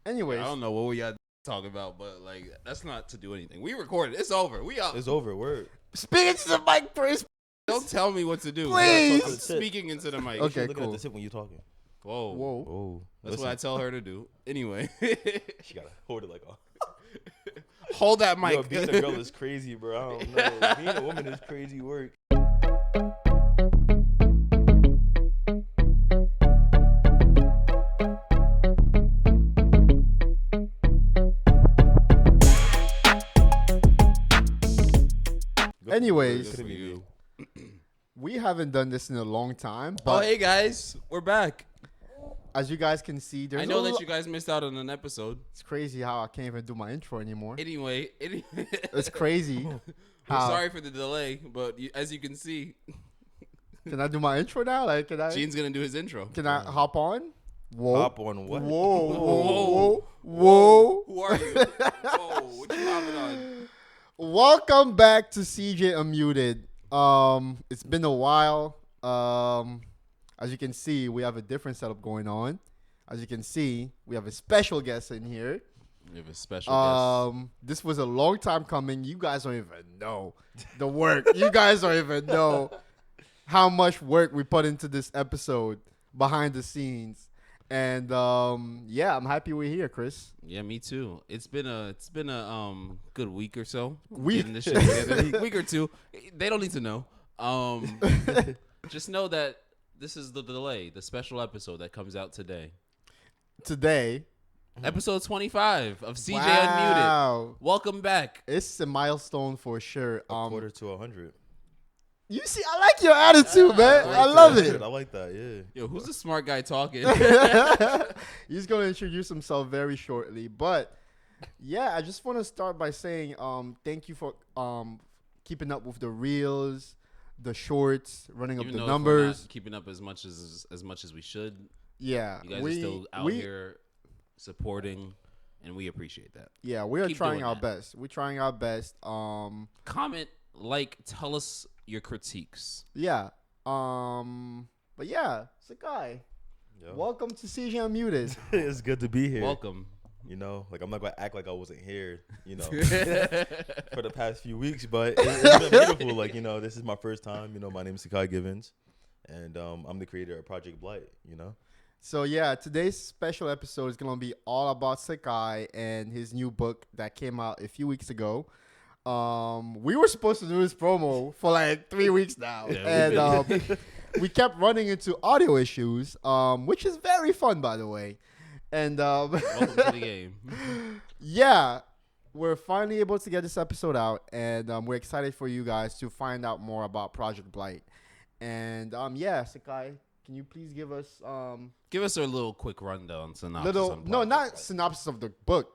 Anyways, I don't know what we got talking about, but like that's not to do anything. We recorded. It's over. We out. It's over. Word. speaking to the mic, please. Don't tell me what to do. Please. I'm speaking into the mic. Okay, Looking cool. at the tip when you're talking. Whoa. Oh, That's what I tell her to do. Anyway. She gotta hold it like. Hold that mic. Yo, being a girl is crazy, bro. I don't know. Being a woman is crazy work. Anyways, Good for you. we haven't done this in a long time, but Oh, hey guys, we're back. as you guys can see, there's I know a that you guys missed out on an episode. It's crazy how I can't even do my intro anymore. Anyway, It's crazy. I'm how sorry for the delay, but as you can see, can I do my intro now? Like, can I? Gene's gonna do his intro. Can I hop on? Whoa! Hop on what? Whoa! Whoa! Who are you? Whoa, what you hopping on? Welcome back to CJ Unmuted. It's been a while. As you can see, we have a different setup going on. As you can see, we have a special guest in here. We have a special This was a long time coming. You guys don't even know the work. You guys don't even know how much work we put into this episode behind the scenes. And yeah, I'm happy we're here, Chris. guest. Yeah, me too. It's been a good week or so. Week. Getting this shit together. Week or two. They don't need to know. Just know that this is the delay, the special episode that comes out today. Today, Episode 25 of CJ Unmuted. wow, Welcome back. it's a milestone for sure. Quarter to 100. You see, I like your attitude, man. like I that. love it. I like that. Yeah. Yo, who's the smart guy talking? He's going to introduce himself very shortly. But yeah, I just want to start by saying thank you for keeping up with the reels, the shorts, running up Even the though if we're numbers. not keeping up as much as we should. Yeah, You guys are still out here supporting, and we appreciate that. Yeah, we are Keep trying doing our that. best. We're trying our best. Comment, like, tell us your critiques. Yeah. But yeah, Sakai, Yo. welcome to CJ Unmuted. It's good to be here. Welcome. You know, like I'm not gonna act like I wasn't here. You know, for the past few weeks, but it's been beautiful. Like this is my first time. My name is Sakai Givens, and I'm the creator of Project Blight. So yeah, today's special episode is gonna be all about Sakai and his new book that came out a few weeks ago. We were supposed to do this promo for like 3 weeks now, Yeah, and we kept running into audio issues, which is very fun, by the way. And Welcome to the game. yeah, we're finally able to get this episode out, and we're excited for you guys to find out more about Project Blight. And yeah, Sakai, can you please give us Give us a little quick rundown, synopsis. on not Project synopsis of the book,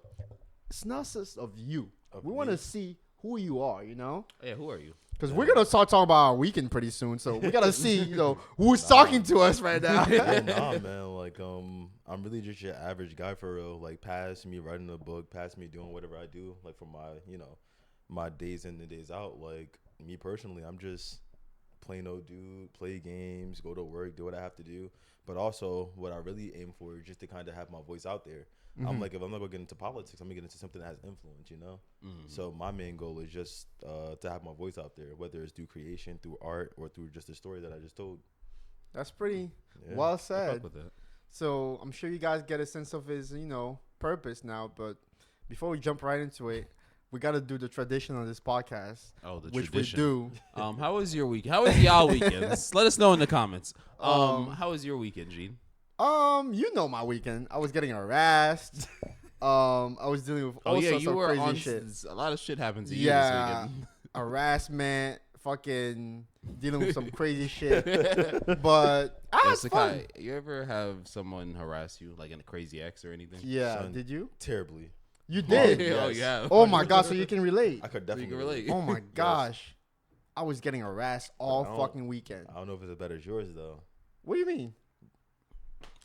synopsis of you. Of We want to me. see who you are, Blight. Yeah, who are you? because we're gonna start talking about our weekend pretty soon. So we gotta see, who's talking to us right now. Nah, man. Like I'm really just your average guy for real. Like past me writing a book, past me doing whatever I do, like for my my days in and days out. Like me personally, I'm just plain old dude, play games, go to work, do what I have to do. But also, what I really aim for is just to kind of have my voice out there. I'm like, if I'm not gonna get into politics, I'm gonna get into something that has influence, So my main goal is just to have my voice out there, whether it's through creation, through art, or through just a story that I just told. That's pretty Yeah. well I fuck said. with that. So I'm sure you guys get a sense of his, purpose now. But before we jump right into it, we gotta do the tradition on this podcast, Oh, the which tradition. we do. How was your week? How was y'all weekends? Let us know in the comments. How was your weekend, Gene? My weekend. I was getting harassed. I was dealing with all sorts of crazy shit. A lot of shit happened to you Yeah, this weekend. harassment, fucking dealing with some crazy shit. But I Yo, had fun. Sakai, you ever have someone harass you, like in a crazy ex or anything? Yeah, Son. did you? Terribly. You did. yes. Oh, yeah. Oh my god! So you can relate. I could So you definitely can relate. Oh my gosh, I was getting harassed all I don't- fucking weekend. I don't know if it's as bad as yours though. What do you mean?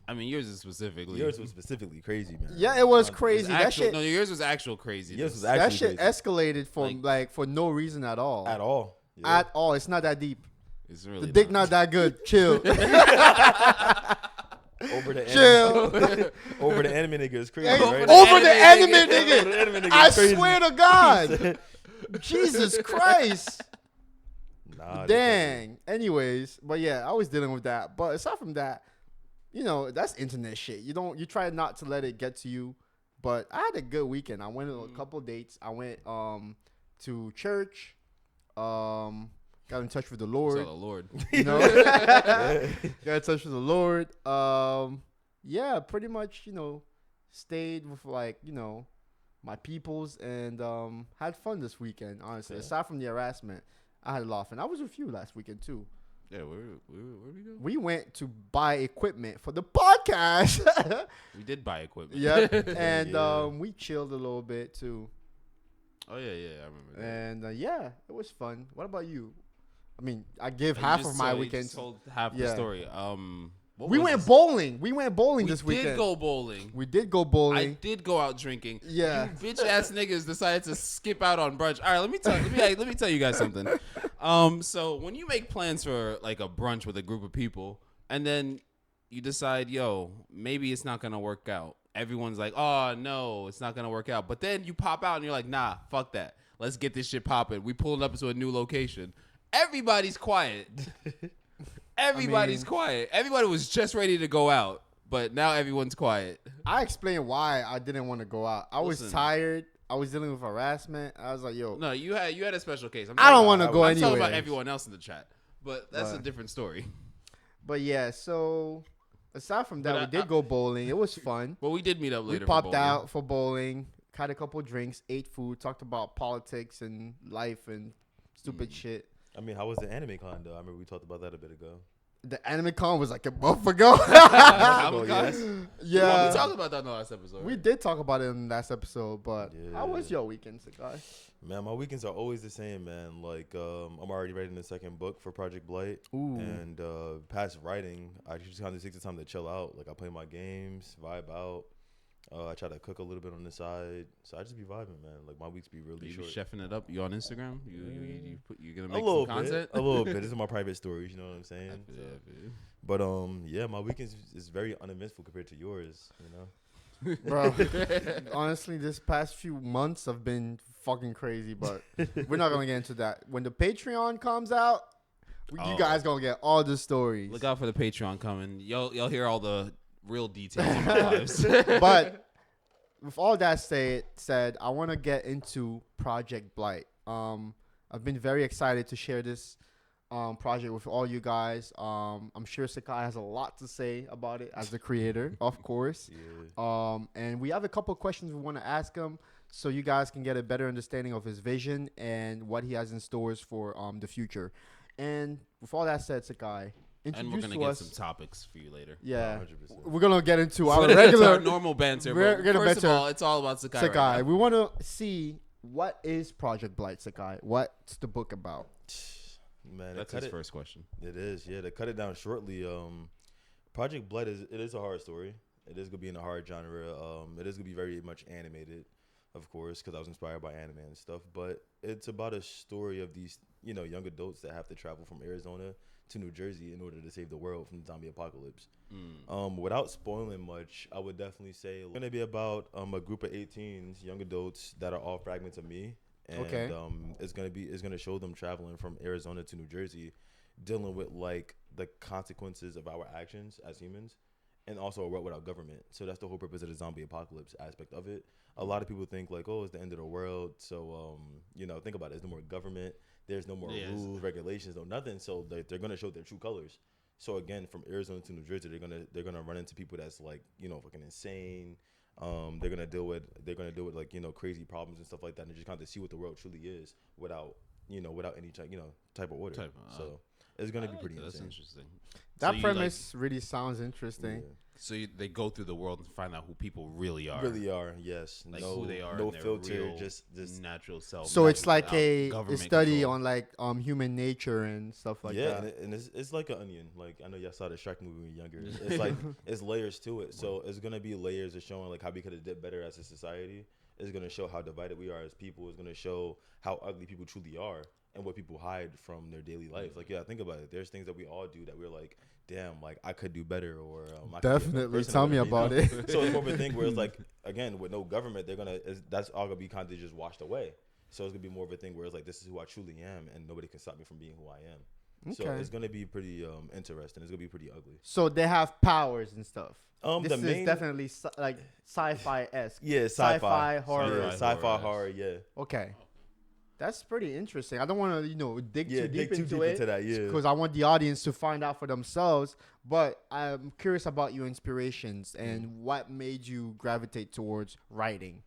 I mean, yours is specifically. Yours was specifically crazy, man. Yeah, it was It's crazy. That shit. No, yours was actual crazy. Yours was That actually shit crazy. escalated for for no reason at all. At all. Yeah. At all. It's not that deep. It's really The dick not that good. Chill. over the Chill. anime, over the anime nigga is crazy, Hey, right? over the anime Over the nigga. anime nigga I is crazy. swear to God. Jesus Christ. Nah, Dang. Anyways, but yeah, I was dealing with that. But aside from that, that's internet shit. You try not to let it get to you. But I had a good weekend. I went on a couple dates. I went to church. Got in touch with the Lord. So the Lord. Got in touch with the Lord. Yeah, pretty much, stayed with my peoples and had fun this weekend, honestly. Yeah. Aside from the harassment, I had a lot of fun. I was with you last weekend too. Yeah, where we go? We went to buy equipment for the podcast. We did buy equipment. Yep. And Yeah. we chilled a little bit too. Oh yeah, I remember that. And yeah, it was fun. What about you? I mean, I give You half just of my told- you weekend. just told half Yeah. the story. What We was went this? bowling. We went bowling We this did weekend. go bowling. We did go I bowling. did go out drinking. Yeah. You bitch ass niggas decided to skip out on brunch. All right, let me tell you guys something. So when you make plans for like a brunch with a group of people, and then you decide, yo, maybe it's not gonna work out. Everyone's like, oh no, it's not gonna work out. But then you pop out and you're like, nah, fuck that. Let's get this shit popping. We pulled up to a new location. Everybody's quiet. Everybody's quiet. Everybody was just ready to go out, but now everyone's quiet. I explained why I didn't want to go out. I was Listen. tired. I was dealing with harassment. I was like, yo, No, you had a special case. I don't want to go I'm anywhere. talking about everyone else in the chat, but that's a But- different story. But yeah, so aside from that, But we did go bowling. It was fun. But we did meet up We later. for popped bowling. out for bowling, had a couple drinks, ate food, talked about politics and life and stupid shit. I mean, how was the anime con though? I remember we talked about that a bit ago. The anime con was like a month ago. Comic-Con? Yes. Yeah. we talked about that in the last episode. We right? did talk about it in the last episode, but how was Yeah. your weekend, Sakai? Man, my weekends are always the same, man. Like, I'm already writing the second book for Project Blight. Ooh. And past writing, I just kind of take the time to chill out. Like, I play my games, vibe out. I try to cook a little bit on the side. So I just be vibing, man. Like, my weeks be really You short. chefing it up? You on Instagram? You're gonna A make little some content? bit. A little bit. This is my private stories, you know what I'm saying? Yeah, So- man. But, yeah, my weekends is very uneventful compared to yours, you know? Bro, honestly, this past few months have been fucking crazy, but we're not gonna get into that. When the Patreon comes out, you Oh. guys gonna get all the stories. Look out for the Patreon coming. Y'all hear all the real details of our lives. But with all that said, I want to get into Project Blight. I've been very excited to share this project with all you guys. I'm sure Sakai has a lot to say about it as the creator, of course. Yeah. And we have a couple of questions we want to ask him so you guys can get a better understanding of his vision and what he has in stores for the future. And with all that said, Sakai, And we're introduce gonna to get us. some topics for you later. Yeah, 100%. we're gonna get into It's our our regular normal banter. we're But gonna first of banter. all, it's all about Sakai. Sakai. Right now. We want to see what is Project Blight, Sakai. What's the book about? Man, That's cut his it. first question. It is, yeah. To cut it down shortly, Project Blood is a horror story. It is gonna be in a horror genre. It is gonna be very much animated, of course, because I was inspired by anime and stuff. But it's about a story of these, young adults that have to travel from Arizona to New Jersey in order to save the world from the zombie apocalypse. Without spoiling much, I would definitely say it's gonna be about a group of 18s, young adults that are all fragments of me. And Okay. it's gonna show them traveling from Arizona to New Jersey, dealing with like the consequences of our actions as humans, and also a world without government. So that's the whole purpose of the zombie apocalypse aspect of it. A lot of people think like, oh, it's the end of the world. So think about it. There's no more government. There's no more Yes. rules, regulations, no nothing. So they're gonna show their true colors. So again, from Arizona to New Jersey, they're gonna run into people that's like fucking insane. They're gonna deal with like crazy problems and stuff like that, and just kind of see what the world truly is without any type of order. So it's gonna be pretty That's insane. interesting. That So you, premise really sounds interesting. Yeah. So they go through the world and find out who people really are. Really are, yes. Like no, who they are. no and their filter, real just natural self. So it's like without a government study control. on like human nature and stuff like yeah, that. and it's like an onion. Like I know y'all saw the Shrek movie when you were younger. It's like it's layers to it. So it's gonna be layers of showing like how we could have did better as a society. It's gonna show how divided we are as people. It's gonna show how ugly people truly are. and what people hide from their daily life. Like, yeah, think about it. There's things that we all do that we're like, damn, like I could do better, or I could be a better Definitely. person or Tell me whatever, about you know? it. So it's more of a thing where it's like, again, with no government, that's all gonna be kind of just washed away. So it's gonna be more of a thing where it's like, this is who I truly am, and nobody can stop me from being who I am. So Okay. it's gonna be pretty interesting. It's gonna be pretty ugly. So they have powers and stuff. This The is main, definitely like sci-fi esque. yeah, sci-fi, horror. yeah, sci-fi horror, yeah. Okay. That's pretty interesting. I don't want to, dig Yeah, too deep dig too into deep it into that, yeah. because I want the audience to find out for themselves. But I'm curious about your inspirations and what made you gravitate towards writing.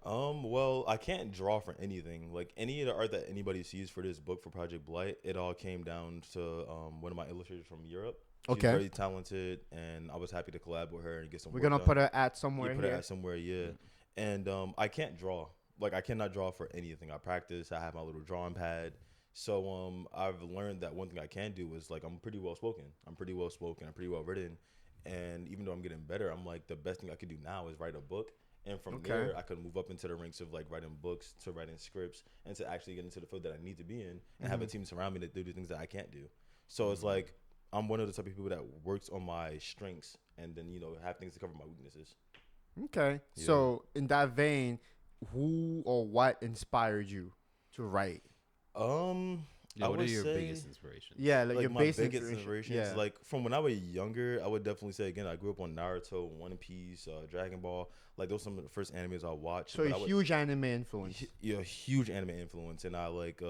Well, I can't draw for anything. Like any of the art that anybody sees for this book for Project Blight, it all came down to one of my illustrators from Europe. She's Okay. very talented, and I was happy to collab with her and get some. We're work gonna done. put her at somewhere Put here. her at somewhere, yeah. And I can't draw. Like I cannot draw for anything. I practice. I have my little drawing pad. So I've learned that one thing I can do is like I'm pretty well spoken. I'm pretty well written. And even though I'm getting better, I'm like the best thing I could do now is write a book. And from Okay. there, I could move up into the ranks of like writing books to writing scripts and to actually get into the field that I need to be in and have a team surround me to do the things that I can't do. So it's like I'm one of the type of people that works on my strengths and then have things to cover my weaknesses. Okay. Yeah. So in that vein, who or what inspired you to write? I what are would your say, biggest inspirations? Yeah, like your my basic biggest inspirations, Yeah. like from when I was younger, I would definitely say again, I grew up on Naruto, One Piece, Dragon Ball. Like those are some of the first animes I watched. So but a I would- huge anime influence. yeah, huge anime influence, and I like.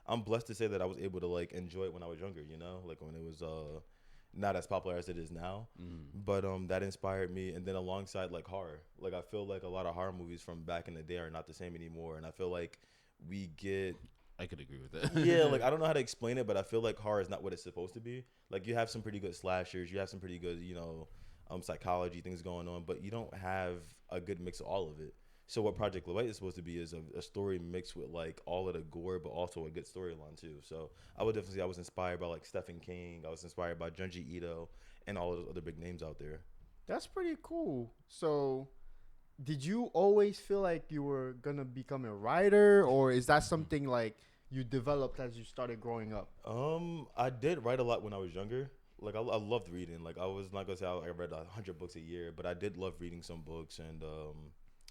I'm blessed to say that I was able to like enjoy it when I was younger. Like when it was not as popular as it is now. But that inspired me, and then alongside like horror, like I feel like a lot of horror movies from back in the day are not the same anymore, and I feel like we get I could agree with that. yeah, like I don't know how to explain it, but I feel like horror is not what it's supposed to be. Like you have some pretty good slashers, you have some pretty good, psychology things going on, but you don't have a good mix of all of it. So what Project Blight is supposed to be is a story mixed with like all of the gore, but also a good storyline too. So I would definitely say I was inspired by like Stephen King, I was inspired by Junji Ito, and all of those other big names out there. That's pretty cool. So, did you always feel like you were gonna become a writer, or is that something like you developed as you started growing up? I did write a lot when I was younger. Like I loved reading. Like I was not gonna say I read 100 books a year, but I did love reading some books, and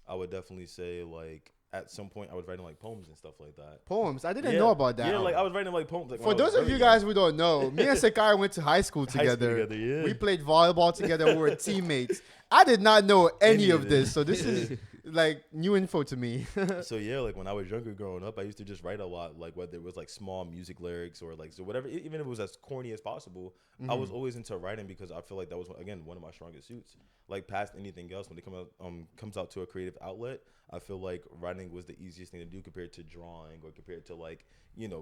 I would definitely say like at some point I was writing like poems and stuff like that. Poems. I didn't know about that. Yeah, like I was writing like poems. Like, For those of you guys who don't know, me and Sakai went to high school together. yeah. We played volleyball together. We were teammates. I did not know any of it. this, so this is like new info to me. So yeah, like when I was younger growing up, I used to just write a lot, like whether it was like small music lyrics or like so whatever, even if it was as corny as possible. I was always into writing because I feel like that was again one of my strongest suits. Like past anything else, when it comes out to a creative outlet, I feel like writing was the easiest thing to do compared to drawing or compared to like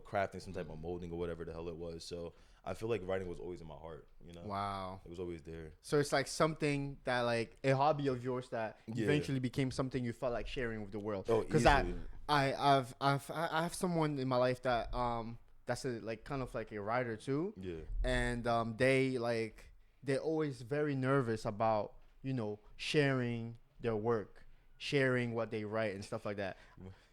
crafting some type of molding or whatever the hell it was. So I feel like writing was always in my heart. Wow. It was always there. So it's like something that like a hobby of yours that Yeah. eventually became something you felt like sharing with the world. Oh, Because easily. I have someone in my life that that's like kind of like a writer too, Yeah. and they're always very nervous about sharing their work, sharing what they write and stuff like that.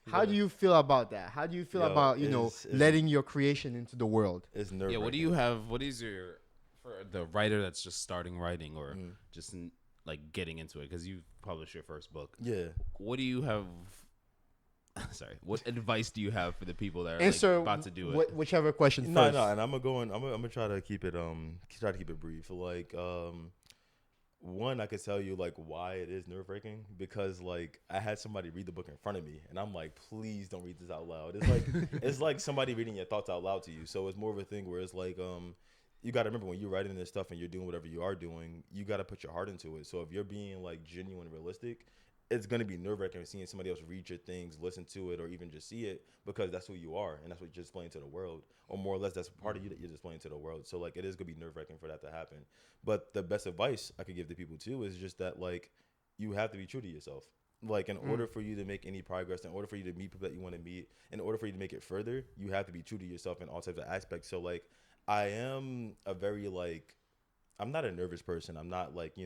How do you feel about that? How do you feel Yo, about it's- letting your creation into the world? It's nerve. Yeah, what do you have? What is your for the writer that's just starting writing or just like getting into it because you published your first book? Yeah. What do you have? Sorry, what advice do you have for the people that are Answer about to do it? whichever question No, first. no, and I'm gonna try to keep it brief. Like one, I could tell you like why it is nerve wracking because like I had somebody read the book in front of me and I'm like, please don't read this out loud. It's like it's like somebody reading your thoughts out loud to you. So it's more of a thing where it's like you got to remember when you're writing this stuff and you're doing whatever you are doing, you got to put your heart into it. So if you're being like genuine and realistic, it's going to be nerve-wracking seeing somebody else read your things, listen to it, or even just see it because that's who you are and that's what you're displaying to the world. Or more or less, that's part of you that you're displaying to the world. So, like, it is going to be nerve-wracking for that to happen. But the best advice I could give to people, too, is just that, like, you have to be true to yourself. Like, in order for you to make any progress, in order for you to meet people that you want to meet, in order for you to make it further, you have to be true to yourself in all types of aspects. So, like, I am a very, like, I'm not a nervous person. I'm not, like,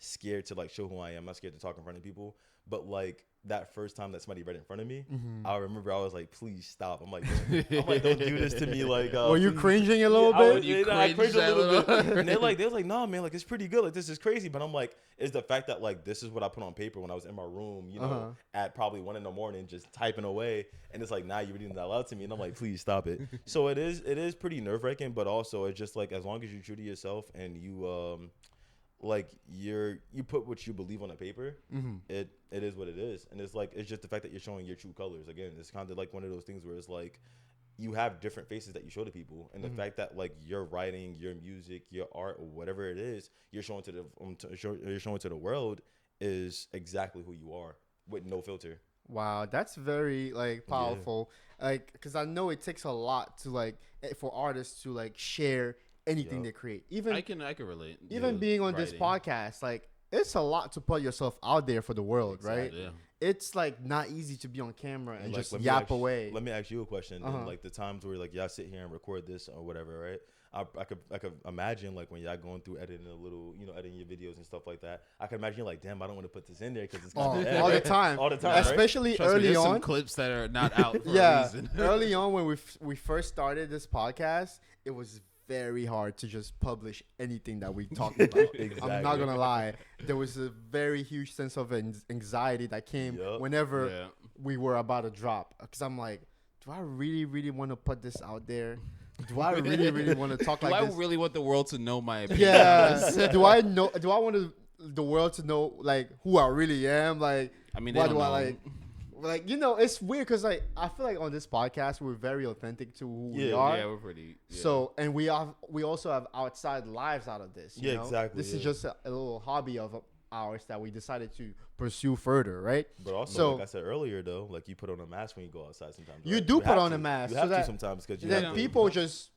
scared to like show who I am. I'm not scared to talk in front of people. But like that first time that somebody read in front of me, I remember I was like, please stop. I'm like, don't do this to me. Like, Were you please. cringing a little I bit? was, You I cringed a cringed little that bit. little- And they was like, nah, man, like it's pretty good. Like this is crazy. But I'm like, it's the fact that like this is what I put on paper when I was in my room, you know, at probably 1 a.m, just typing away. And it's like, nah, you're reading that aloud to me. And I'm like, please stop it. So it is pretty nerve wracking, but also it's just like as long as you're true to yourself and you like you put what you believe on a paper, it is what it is. And it's like it's just the fact that you're showing your true colors. Again, it's kind of like one of those things where it's like you have different faces that you show to people, and the fact that like your writing, your music, your art, or whatever it is, you're showing to the world is exactly who you are with no filter. Wow, that's very like powerful. Like, because I know it takes a lot to like for artists to like share anything they create. Even I can relate. even being on this podcast, like it's a lot to put yourself out there for the world, right? Yeah. It's like not easy to be on camera and Like, just let me yap ask- away. Let me ask you a question. And like the times where like y'all sit here and record this or whatever, right? I could imagine like when y'all going through editing editing your videos and stuff like that. I can imagine like, damn, I don't want to put this in there because it's all gonna all the time, all the time, right? especially Trust me, early there's on. some clips that are not out for a Yeah, reason. early on when we first started this podcast, it was very hard to just publish anything that we talked about. I'm not gonna lie. There was a very huge sense of anxiety that came whenever we were about to drop. Because I'm like, do I really, really want to put this out there? Do I really, really want to talk Do like I this? really want the world to know my opinion? Yeah. Do I know? Do I want the world to know like who I really am? Like, I mean, they why don't do I know. like? It's weird because like I feel like on this podcast we're very authentic to who we are. Yeah, we're pretty. Yeah. So and we also have outside lives out of this. You know? exactly. This is just a little hobby of ours that we decided to pursue further, right? But also, So- like I said earlier, though, like you put on a mask when you go outside sometimes. You right? do put have on to. a mask You so have to that- sometimes because Then have people just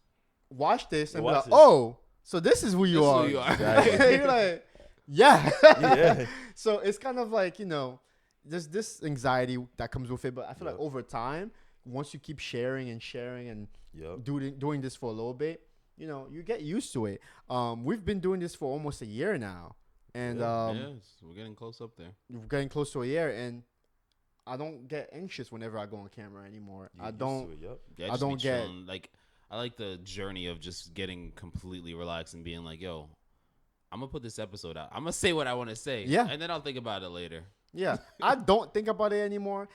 watch this and be Watch like, this. "Oh, so this is who you This is are." who you are. Exactly. You're like, yeah. Yeah. So it's kind of like there's this anxiety that comes with it, but I feel like Yep. over time, once you keep sharing and Yep. doing this for a little bit, you get used to it. We've been doing this for almost a year now, and Yes, we're getting close up there. we're getting close to a year, and I don't get anxious whenever I go on camera anymore. You I used don't. to it, yep. Yeah, I just be don't get- chilling. Like I like the journey of just getting completely relaxed and being like, yo, I'm gonna put this episode out. I'm gonna say what I want to say. Yeah. And then I'll think about it later. Yeah, I don't think about it anymore.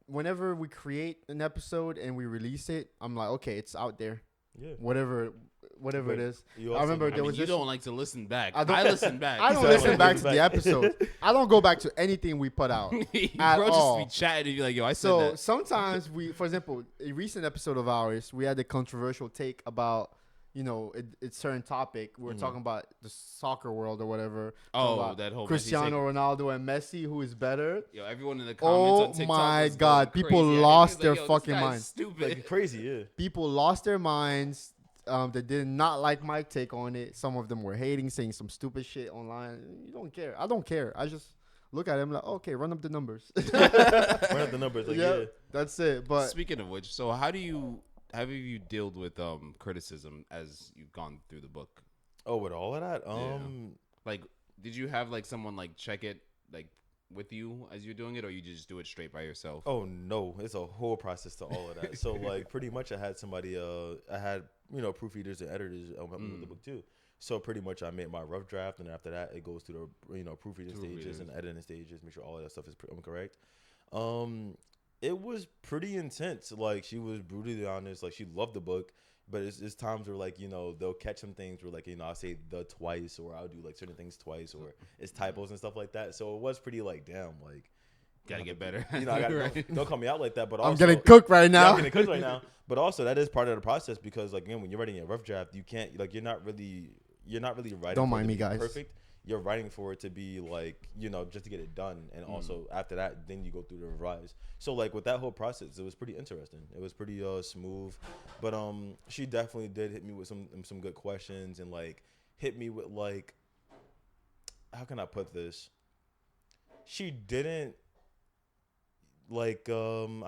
Whenever we create an episode and we release it, I'm like, okay, it's out there. Yeah. Whatever it But is. you I also- remember I there mean, was you this. don't like to listen back. I don't- I listen back. I don't Exactly. listen back to the episodes. I don't go back to anything we put out. at Bro, all. just be chatting and be like, yo, I said So that. sometimes for example, a recent episode of ours, we had a controversial take about, a certain topic. We were talking about the soccer world or whatever. Talking Oh, about that whole Messi Cristiano Ronaldo and Messi, who is better? Yo, everyone in the comments Oh on TikTok my was going God, people crazy. Everybody's lost like, their yo, this fucking guy's minds. Stupid. Like crazy, yeah. People lost their minds. They did not like my take on it. Some of them were hating, saying some stupid shit online. You don't care. I don't care. I just look at him like, okay, run up the numbers. Run up the numbers, like yeah. That's it. But Speaking of which, so how do you have you dealt with criticism as you've gone through the book? Oh, with all of that, Like, did you have like someone like check it like with you as you're doing it, or you just do it straight by yourself? Oh no, it's a whole process to all of that. So like pretty much I had somebody I had, proofreaders and editors help me with the book too. So pretty much I made my rough draft, and after that it goes through the proofreading stages and editing stages, make sure all of that stuff is correct. It was pretty intense. Like she was brutally honest. Like she loved the book, but it's times where like they'll catch some things where like I'll say the twice, or I'll do like certain things twice, or it's typos and stuff like that. So it was pretty like damn, like Gotta get better. I gotta, Right. don't call me out like that. But also, I'm getting cooked right yeah, now. I'm getting cooked right now. But also that is part of the process because like again, when you're writing a rough draft, you can't like you're not really writing. Don't for mind it to me, be guys. Perfect. You're writing for it to be like just to get it done, and also after that, then you go through the revise. So like with that whole process, it was pretty interesting. It was pretty smooth, but she definitely did hit me with some good questions and like hit me with like, how can I put this? She didn't like I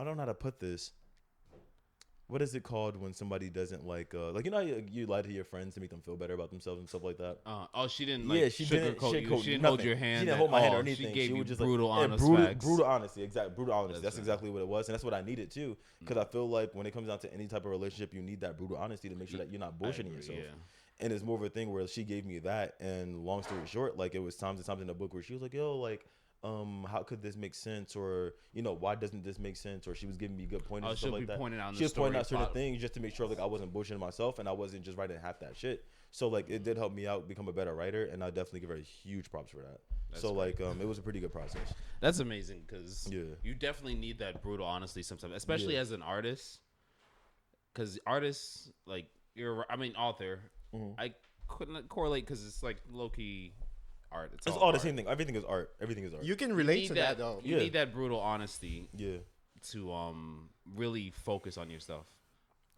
don't know how to put this. what is it called when somebody doesn't like you know how you lie to your friends to make them feel better about themselves and stuff like that. She didn't She didn't sugarcoat you. She didn't nothing. hold your hand. She didn't hold my hand or She anything. gave She you was just brutal, like honest brutal, facts. brutal honesty. Brutal honesty. That's right. exactly what it was, and that's what I needed too. Because I feel like when it comes down to any type of relationship, you need that brutal honesty to make sure that you're not bullshitting yourself. Yeah. And it's more of a thing where she gave me that, and long story short, like it was times and times in the book where she was like, "Yo, like." How could this make sense? Or, you know, why doesn't this make sense? Or she was giving me good pointers and stuff like that. She was pointing out certain things just to make sure like I wasn't bullshitting myself and I wasn't just writing half that shit. So like it did help me out become a better writer, and I definitely give her huge props for that. So great. Like it was a pretty good process. That's amazing because you definitely need that brutal honesty sometimes, especially as an artist. Because artists like author, I couldn't correlate because it's like low key. Art. It's all the same thing. Everything is art. Everything is art. You can relate to that though. You need that brutal honesty. Yeah. To really focus on yourself.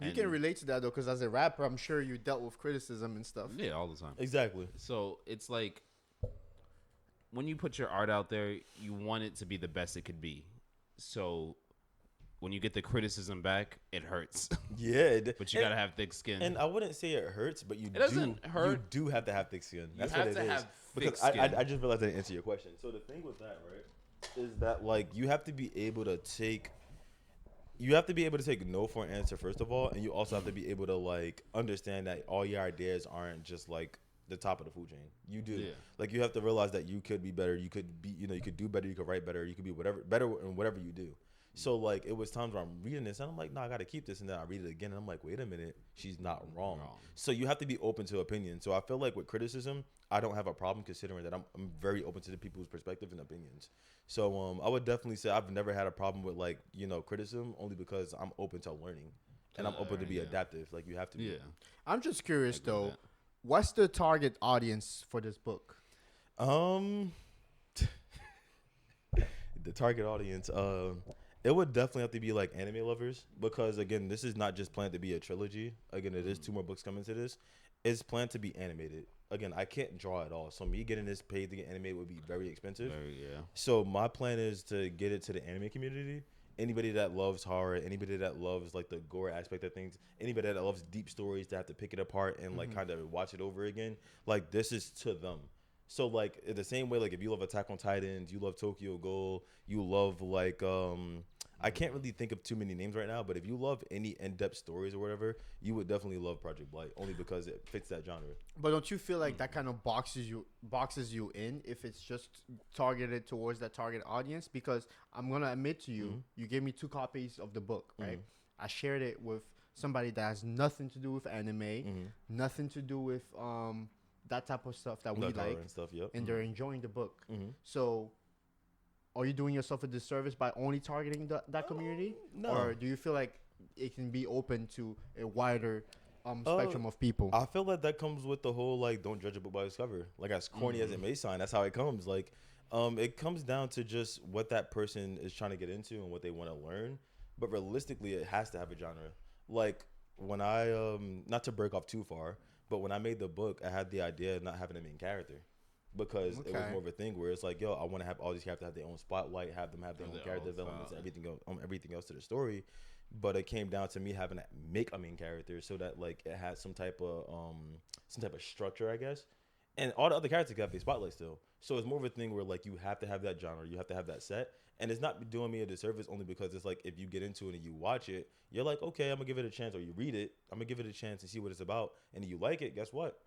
You can relate to that though, because as a rapper, I'm sure you dealt with criticism and stuff. Yeah, all the time. Exactly. So it's like when you put your art out there, you want it to be the best it could be. So when you get the criticism back, it hurts. Yeah, but you gotta have thick skin. And I wouldn't say it hurts, but it doesn't hurt. You do have to have thick skin. That's what it is. Have because thick skin. I just realized I didn't answer your question. So the thing with that, right, is that like you have to be able to take. You have to be able to take no for an answer first of all, and you also have to be able to like understand that all your ideas aren't just like the top of the food chain. You do like you have to realize that you could be better. You could be, you could do better. You could write better. You could be better in whatever you do. So like it was times where I'm reading this and I'm like, no, I gotta keep this, and then I read it again and I'm like, wait a minute, she's not wrong. So you have to be open to opinion. So I feel like with criticism, I don't have a problem considering that I'm very open to the people's perspective and opinions. So I would definitely say I've never had a problem with like criticism, only because I'm open to learning and I'm open to be adaptive. Like you have to be. Yeah. I'm just curious though, what's the target audience for this book? The target audience, it would definitely have to be like anime lovers, because again, this is not just planned to be a trilogy. Again, it is 2 more books coming to this. It's planned to be animated. Again, I can't draw at all, so me getting this paid to get animated would be very expensive. So my plan is to get it to the anime community. Anybody that loves horror, anybody that loves like the gore aspect of things, anybody that loves deep stories to have to pick it apart and like kind of watch it over again, like this is to them. So like in the same way, like if you love Attack on Titans, you love Tokyo Ghoul, you love like I can't really think of too many names right now, but if you love any in-depth stories or whatever, you would definitely love Project Blight, only because it fits that genre. But don't you feel like that kind of boxes you in if it's just targeted towards that target audience? Because I'm gonna admit to you, you gave me 2 copies of the book, right? I shared it with somebody that has nothing to do with anime, nothing to do with that type of stuff that we like, and stuff, and they're enjoying the book. So are you doing yourself a disservice by only targeting that community? No. Or do you feel like it can be open to a wider spectrum of people? I feel like that comes with the whole like don't judge a book by its cover. Like as corny as it may sound, that's how it comes. Like it comes down to just what that person is trying to get into and what they want to learn. But realistically, it has to have a genre. Like when I not to break off too far, but when I made the book, I had the idea of not having a main character. Because it was more of a thing where it's like, yo, I want to have all these characters have their own spotlight, have them have their own character developments and everything else to the story. But it came down to me having to make a main character so that like it had some type of structure, I guess. And all the other characters have their spotlight still. So it's more of a thing where like you have to have that genre, you have to have that set. And it's not doing me a disservice only because it's like if you get into it and you watch it, you're like, okay, I'm gonna give it a chance, or you read it, I'm gonna give it a chance and see what it's about. And if you like it, guess what?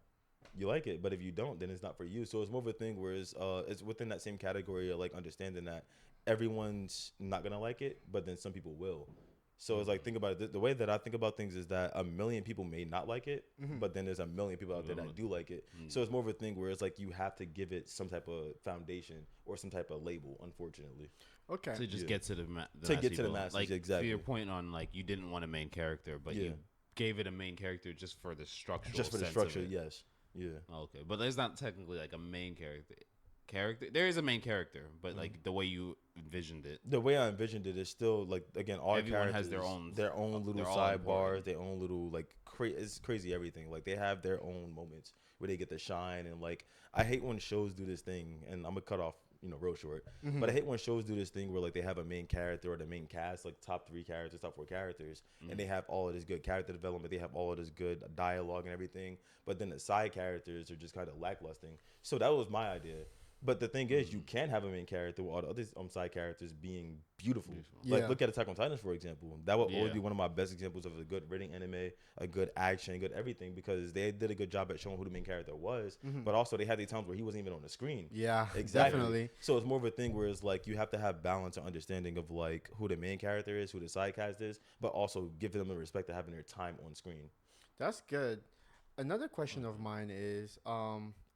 You like it. But if you don't, then it's not for you. So it's more of a thing where it's within that same category of like understanding that everyone's not gonna like it, but then some people will. So it's like, think about it. The way that I think about things is that 1 million people may not like it, but then there's 1 million people out there that do like it. So it's more of a thing where it's like you have to give it some type of foundation or some type of label, unfortunately. Okay. To just get to the masses, like, exactly. To your point on like you didn't want a main character, but you gave it a main character just for the structure. Just for the structure, yes. Yeah. Okay, but there's not technically like a main character. There is a main character, but like the way you envisioned it. The way I envisioned it is still like, again, all everyone characters has their own little sidebars, their own little like it's crazy everything. Like they have their own moments where they get to shine, and like I hate when shows do this thing, and I'm gonna cut off real short. Mhm. But I hate when shows do this thing where like they have a main character or the main cast, like top 3 characters, top 4 characters, and they have all of this good character development, they have all of this good dialogue and everything, but then the side characters are just kind of lacklusting. So that was my idea. But the thing is, you can have a main character with all the other side characters being beautiful. Yeah. Like, look at Attack on Titans, for example. That would always Yeah. be one of my best examples of a good written anime, a good action, good everything, because they did a good job at showing who the main character was. But also, they had these times where he wasn't even on the screen. Yeah, Exactly. definitely. So it's more of a thing where it's like you have to have balance and understanding of like who the main character is, who the side cast is, but also give them the respect of having their time on screen. That's good. Another question of mine is,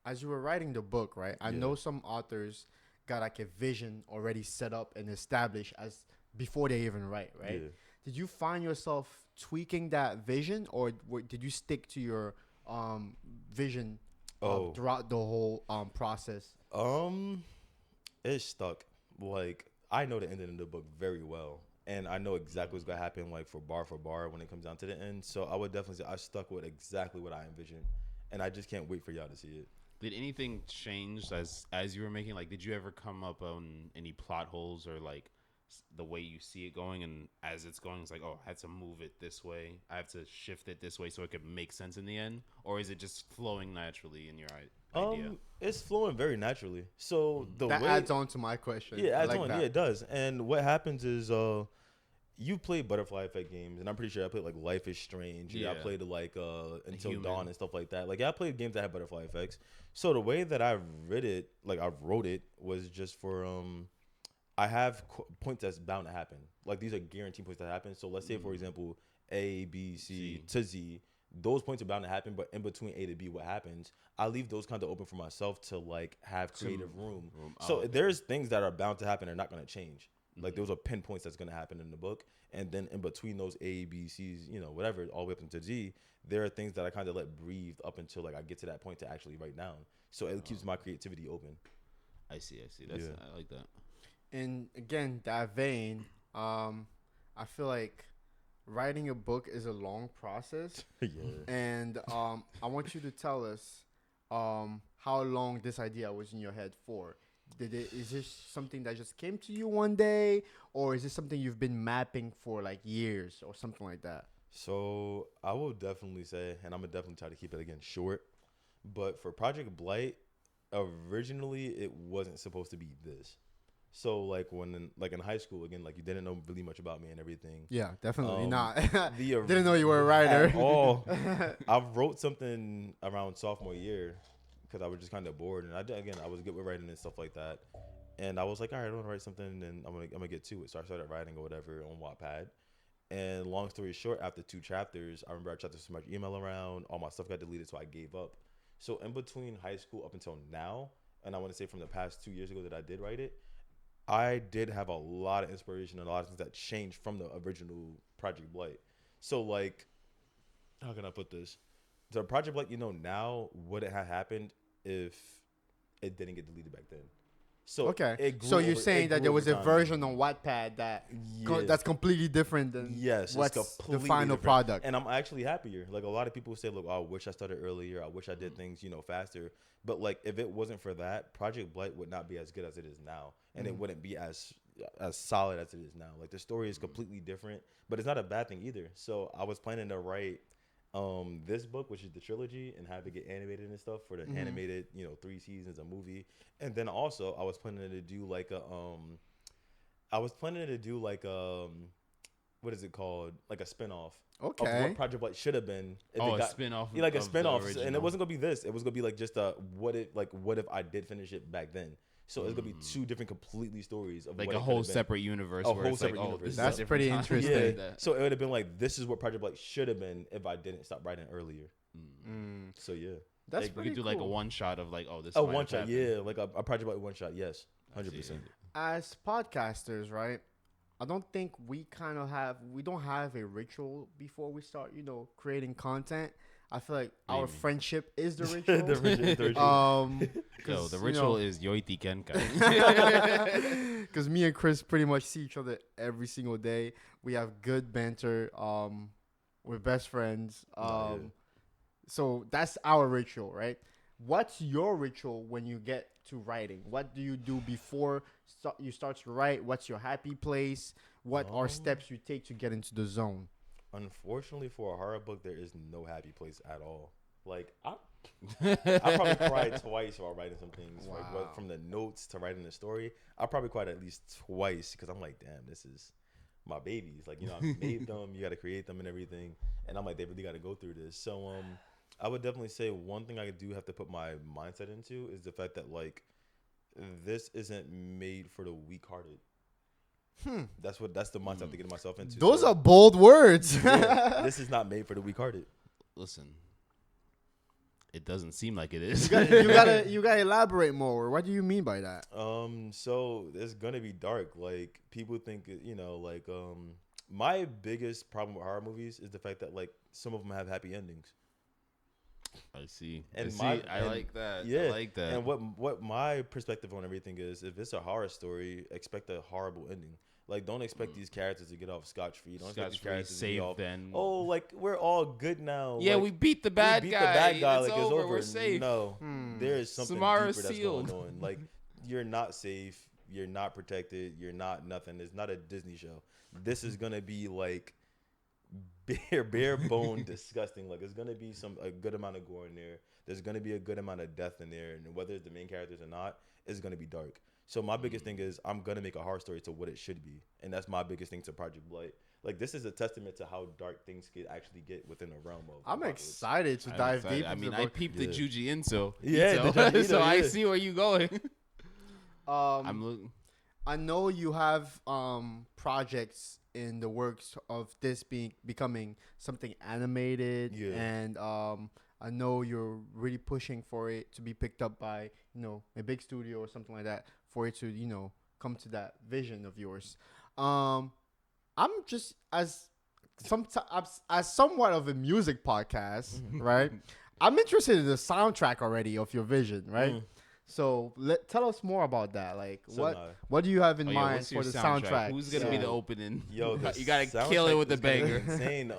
as you were writing the book, right? I know some authors got like a vision already set up and established as before they even write, right? Yeah. Did you find yourself tweaking that vision, or did you stick to your vision throughout the whole process? It's stuck. Like, I know the ending of the book very well, and I know exactly what's gonna happen, like for bar when it comes down to the end. So I would definitely say I stuck with exactly what I envisioned, and I just can't wait for y'all to see it. Did anything change as you were making? Like, did you ever come up on any plot holes or like the way you see it going, and as it's going, it's like, oh, I had to move it this way, I have to shift it this way so it could make sense in the end, or is it just flowing naturally in your idea? It's flowing very naturally. So the That way adds on to my question. yeah, I adds like on. that. Yeah, it does. And what happens is you play butterfly effect games, and I'm pretty sure I played like Life is Strange. Yeah, I Yeah. played like Until Human. Dawn and stuff like that. Like, yeah, I played games that had butterfly effects. So the way that I wrote it was just for I have points that's bound to happen. Like, these are guaranteed points that happen. So let's say, for example, A, B, C to Z. Those points are bound to happen, but in between A to B, what happens? I leave those kind of open for myself to like have creative room. So there's things that are bound to happen and not going to change. Like, those are pinpoints that's going to happen in the book. And then in between those A, B, C's, whatever, all the way up into Z, there are things that I kind of let breathe up until like I get to that point to actually write down. So it keeps my creativity open. I see. I like that. And again, that vein, I feel like writing a book is a long process. Yeah. And I want you to tell us how long this idea was in your head for. Is this something that just came to you one day, or is this something you've been mapping for like years or something like that? So I will definitely say, and I'm gonna definitely try to keep it again short, but for Project Blight, originally it wasn't supposed to be this. So like in high school, again, like you didn't know really much about me and everything. Yeah, definitely not. The Didn't know you were a writer. At all. I wrote something around sophomore year because I was just kind of bored, and I was good with writing and stuff like that. And I was like, all right, I want to write something, and I'm gonna get to it. So I started writing or whatever on Wattpad. And long story short, after 2 chapters, I remember I tried to so much email around, all my stuff got deleted, so I gave up. So in between high school up until now, and I want to say from the past 2 years ago that I did write it, I did have a lot of inspiration and a lot of things that changed from the original Project Blight. So like, how can I put this? The Project Blight, now would it have happened if it didn't get deleted back then? So Okay. So you're saying that there was a version on Wattpad that's completely different than Yes, what's it's the completely final different. product. And I'm actually happier. Like, a lot of people say, look, I wish I started earlier. I wish I did things, faster. But like, if it wasn't for that, Project Blight would not be as good as it is now, and it wouldn't be as solid as it is now. Like, the story is completely different, but it's not a bad thing either. So I was planning to write this book, which is the trilogy, and have it get animated and stuff for the animated 3 seasons, a movie. And then also I was planning to do like what is it called, like a spinoff of Okay. what Project Blight should have been if Oh, it a got, spin-off. yeah, like a of the spinoff. And it original. wasn't gonna be this, it was gonna be like just what if I did finish it back then. So it's gonna be 2 different completely stories of like what a it whole could've been. separate universe. A where whole it's like, separate oh, universe. this is That's a different pretty time. interesting. Yeah. Like that. So it would have been like, this is what Project Blight should have been if I didn't stop writing earlier. So yeah. That's We pretty could do cool. like a one shot of like, oh, this. A might one have shot, happened. yeah, like a Project Blight one shot, yes, 100%. As podcasters, right? I don't think we don't have a ritual before we start, creating content. I feel like our friendship is the ritual. The ritual. Yo, the ritual is Yoiti Kenkai. Because me and Chris pretty much see each other every single day. We have good banter. We're best friends. So that's our ritual, right? What's your ritual when you get to writing? What do you do before you start to write? What's your happy place? What are steps you take to get into the zone? Unfortunately, for a horror book, there is no happy place at all. Like I probably cried twice while writing some things. Wow. Like from the notes to writing the story, I probably cried at least twice because I'm like, damn, this is my babies. Like, you know, I made them. You got to create them and everything. And I'm like, they really got to go through this. So I would definitely say one thing I do have to put my mindset into is the fact that like this isn't made for the weak-hearted. That's the mindset I have to get myself into. Those are bold words. Yeah, this is not made for the weak-hearted. Listen, it doesn't seem like it is. You gotta elaborate more. What do you mean by that? So it's gonna be dark. Like people think, you know, like my biggest problem with horror movies is the fact that like some of them have happy endings. I see. And I like that. Yeah, I like that. And what my perspective on everything is, if it's a horror story, expect a horrible ending. Like, don't expect these characters to get off scotch-free. Don't expect these characters to get off. Then. Oh, like we're all good now. Yeah, like, we beat the bad guy. The bad guy. It's like over. it's over. We're safe. No, there is something Samara's deeper that's sealed. going on. Like you're not safe. You're not protected. You're not nothing. It's not a Disney show. This is gonna be like bare bone disgusting. Like it's gonna be a good amount of gore in there. There's gonna be a good amount of death in there, and whether it's the main characters or not, it's gonna be dark. So my biggest thing is I'm gonna make a horror story to what it should be, and that's my biggest thing to Project Blight. Like this is a testament to how dark things could actually get within the realm of. I'm excited to dive deep. I mean, into I the book. peeped the Juji Inso. Yeah, so I see where you going. I'm looking. I know you have projects in the works of this becoming something animated, and I know you're really pushing for it to be picked up by a big studio or something like that, for it to come to that vision of yours. I'm just as somewhat of a music podcast, right? I'm interested in the soundtrack already of your vision, right? So tell us more about that. Like, what do you have in mind for the soundtrack? Who's gonna be the opening? Yo, you gotta kill it with the banger. Insane.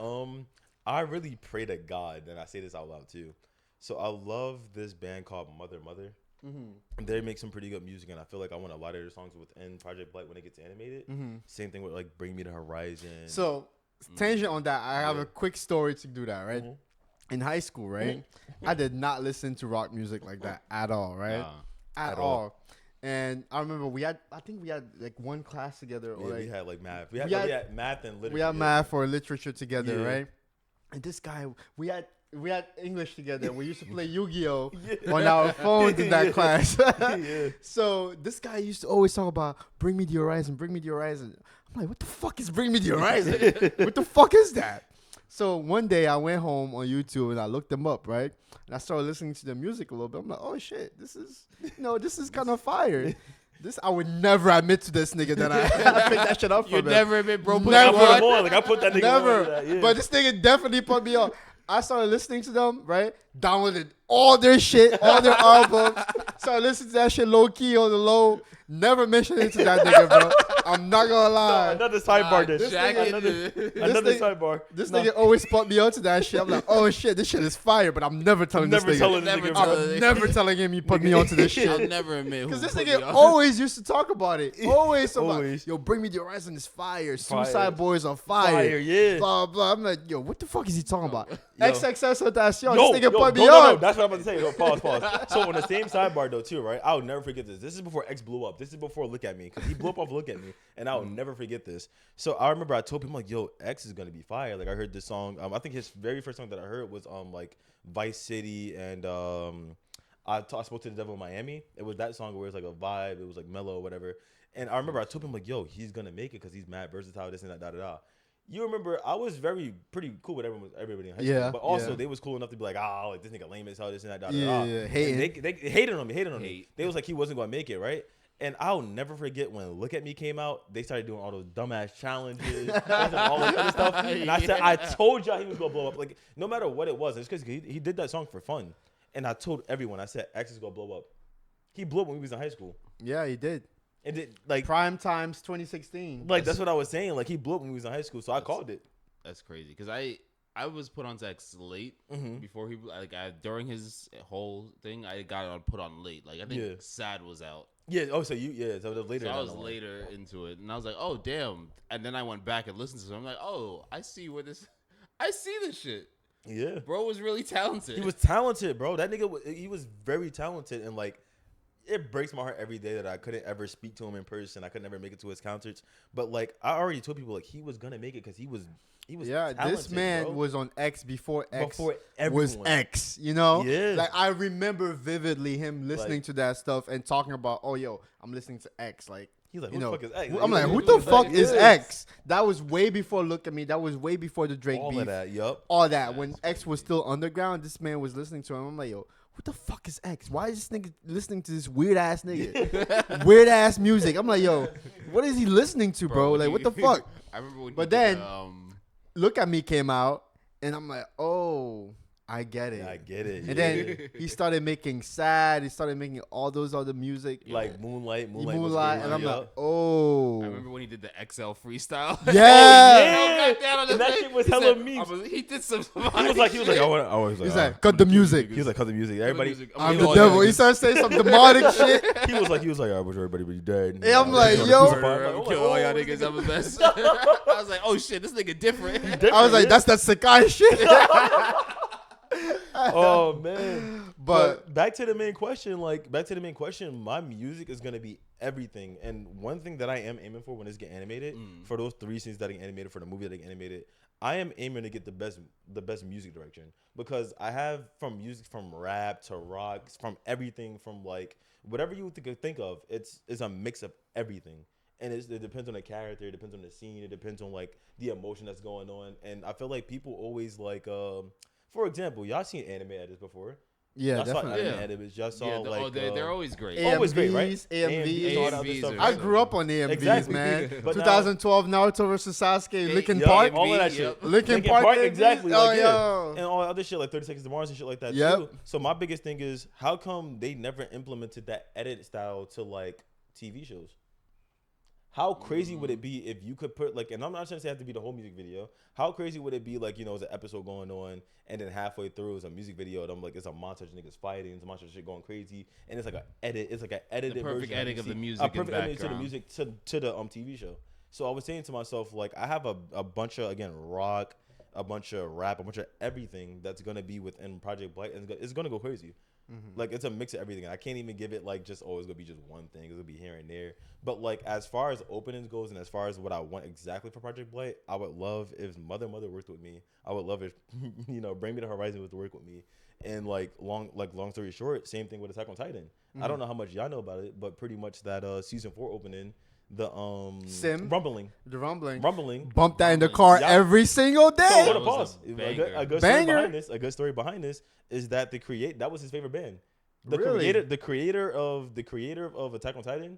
I really pray to God, and I say this out loud too. So I love this band called Mother. Mm-hmm. They make some pretty good music, and I feel like I want a lot of their songs within Project Blight when it gets animated. Mm-hmm. Same thing with like Bring Me the Horizon. So tangent on that, I have a quick story to do that. Right. In high school, right? I did not listen to rock music like that at all, right? At all. And I remember I think we had like one class together. Yeah, or like, we had like math. We had math and literature. We had math or literature together, right? And this guy, we had English together. We used to play Yu-Gi-Oh on our phones in that class. So this guy used to always talk about Bring Me the Horizon, Bring Me the Horizon. I'm like, what the fuck is Bring Me the Horizon? What the fuck is that? So one day I went home on YouTube and I looked them up, right? And I started listening to the music a little bit. I'm like, oh shit, this is kind of fire. I would never admit to this nigga that I picked that shit up for him. You never admit, bro. Never. I put that nigga never. on that, yeah. But this nigga definitely put me on. I started listening to them, right? Downloaded all their shit, all their albums. Started listening to that shit low key on the low. Never mentioned it to that nigga, bro. I'm not gonna lie. Another sidebar. Another sidebar. This nigga always put me onto that shit. I'm like, oh shit, this shit is fire, but I'm never telling this nigga. I'm never telling him he put me onto this shit. I'll never admit. Because this nigga always used to talk about it. Always. Yo, Bring Me the Horizon is fire. Suicide Boys are fire. Yeah. Blah blah. I'm like, yo, what the fuck is he talking about? Yo. XXS Tentacion. This nigga put me No, on. that's what I'm about to say. Yo, pause. So on the same sidebar though too, right? I'll never forget this. This is before X blew up. This is before Look At Me, because he blew up off Look At Me, and I'll never forget this. So I remember I told him like, yo, X is gonna be fire. Like I heard this song. I think his very first song that I heard was like Vice City, and I spoke to the Devil in Miami. It was that song where it's like a vibe. It was like mellow or whatever. And I remember I told him like, yo, he's gonna make it because he's mad versatile. This and that. Da. You remember I was pretty cool with everybody in high school, but also they was cool enough to be like, like this nigga lame as hell, this and that. Da. Yeah, hating. They hated on me. They was like he wasn't gonna make it, right? And I'll never forget when Look At Me came out, they started doing all those dumbass challenges, all this other stuff. And I said, I told y'all he was going to blow up. Like, no matter what it was, it's because he did that song for fun. And I told everyone, I said, X is going to blow up. He blew up when he was in high school. Yeah, he did. And it, like Prime Times 2016. Like, that's what I was saying. Like, he blew up when he was in high school. So I called it. That's crazy. Because I I was put on X late before he during his whole thing. I got it put on late. Like I think Sad was out. Yeah. Oh, so it was later. So I was later into it, and I was like, oh damn. And then I went back and listened to it. I'm like, oh, I see this shit. Yeah, bro was really talented. He was talented, bro. That nigga, he was very talented, and like, it breaks my heart every day that I couldn't ever speak to him in person. I could never make it to his concerts. But like, I already told people like he was gonna make it because he was. Yeah, talented, this man bro. was on X before X was everyone. X. You know, Yeah. like I remember vividly him listening to that stuff and talking about, oh yo, I'm listening to X. Like He's like, you who know, the fuck is X? I'm like, who the fuck is X? That was way before Look at Me. That was way before the Drake All beef. of that, yup. All that. When X was still underground, this man was listening to him. I'm like, yo, who the fuck is X? Why is this nigga listening to this weird ass nigga? Weird ass music. I'm like, yo, what is he listening to, bro? Like, what the fuck? I remember when. But then, Look at Me came out, and I'm like, oh, I get it. I get it. And then he started making Sad. He started making all those other music. like Moonlight. And I'm like, oh. I remember when he did the XL freestyle. Yeah. And that shit was hella memes. He did some. He was like, I was He's like, cut the music. He was like, cut the music. Everybody, I'm the devil. He started saying some demonic shit. he was like, I wish everybody would be dead. Yeah, I'm like, yo. Kill all y'all niggas. I'm the best. I was like, oh shit, this nigga different. I was like, that's that Sakai shit. Oh man. But back to the main question, my music is gonna be everything. And one thing that I am aiming for when it's get animated, for those 3 scenes that get animated, for the movie that get animated, I am aiming to get the best music direction. Because I have from music, from rap to rock, from everything, from like whatever you think of, it's a mix of everything. And it depends on the character, it depends on the scene, it depends on like the emotion that's going on. And I feel like people always like for example, y'all seen anime edits before? yeah, Y'all saw definitely. anime edits. Y'all saw they're always great. Always great, right? AMVs, all that other AMVs stuff. are I grew up on AMVs, Exactly. man. But 2012 Naruto versus Sasuke, Linkin Yup, Park. all of that Yep. shit. Linkin Park, AMVs? exactly. Oh, Like, yeah. yo. And all the other shit like 30 Seconds to Mars and shit like that Yep. too. So my biggest thing is, how come they never implemented that edit style to like TV shows? How crazy would it be if you could put like, and I'm not trying to say it have to be the whole music video. How crazy would it be like, it's an episode going on, and then halfway through is a music video, and I'm like, it's a montage of niggas fighting, it's a montage of shit going crazy, and it's like an edit, it's like an edited perfect version. editing You of the see music a in perfect editing to the background. music to the TV show. So I was saying to myself, like, I have a bunch of, again, rock, a bunch of rap, a bunch of everything that's gonna be within Project Blight, and it's gonna go crazy. Like, it's a mix of everything. I can't even give it like just, it's gonna be just one thing. It's gonna be here and there. But like, as far as openings goes, and as far as what I want exactly for Project Blight, I would love if Mother worked with me. I would love if Bring Me the Horizon was to work with me. And like long story short, same thing with Attack on Titan. I don't know how much y'all know about it, but pretty much that season 4 opening, the Sim? rumbling. Bump that in the car Yup. every single So day. what a was pause. a A banger. good Banger. story behind this is that that was his favorite band. Really? The creator of Attack on Titan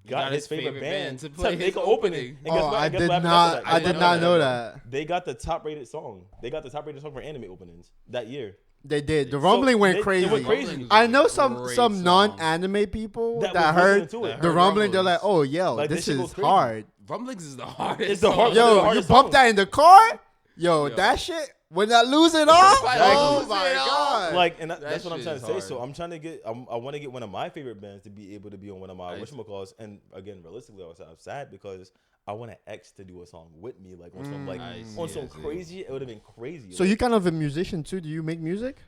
got his favorite band to play make his an opening. opening. And guess Oh, what? I Guess did what happened not. after that? I Guess did what not happened know after that. They got the top rated song. They got the top rated song for anime openings that year. They did. The rumbling went It crazy. went crazy. I know Great some song. non-anime people That that was heard listening to it. the Heard rumbling. They're like, rumblings. "Oh, yo, Like, this this shit is goes crazy. hard." Rumblings is the hardest. It's the hard- song. the Yo, you hardest bump song. that in the car. Yo, that shit. When I lose it all. Exactly. Oh Lose my it all. god. Like, and That that's what I'm shit trying is to say. hard. So I'm trying to get, I want to get one of my favorite bands to be able to be on one of my Nice. whatchamacalls. And again, realistically, I'm sad because I want an X to do a song with me, like on some like Nice. on some Yes, yeah. crazy. It would have been crazy. So you kind of a musician too? Do you make music?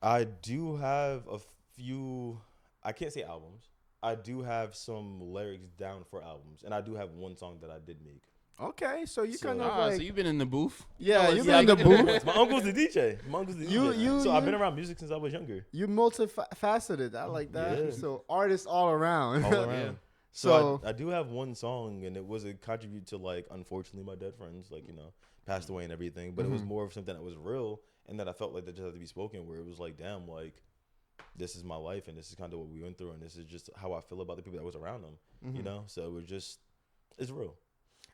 I do have a few. I can't say albums. I do have some lyrics down for albums, and I do have one song that I did make. Okay, so you So- kind of Ah, like so you've been in the booth. yeah, you've Yeah, been in the booth. My uncle's the DJ. So I've you- been around music since I was younger. You multifaceted. I like that. Yeah. So artists all around. All around. Yeah. So I do have one song, and it was a contribute to like, unfortunately, my dead friends, like, passed away and everything. But it was more of something that was real, and that I felt like that just had to be spoken. Where it was like, damn, like, this is my life, and this is kind of what we went through, and this is just how I feel about the people that was around them. So it was just, it's real.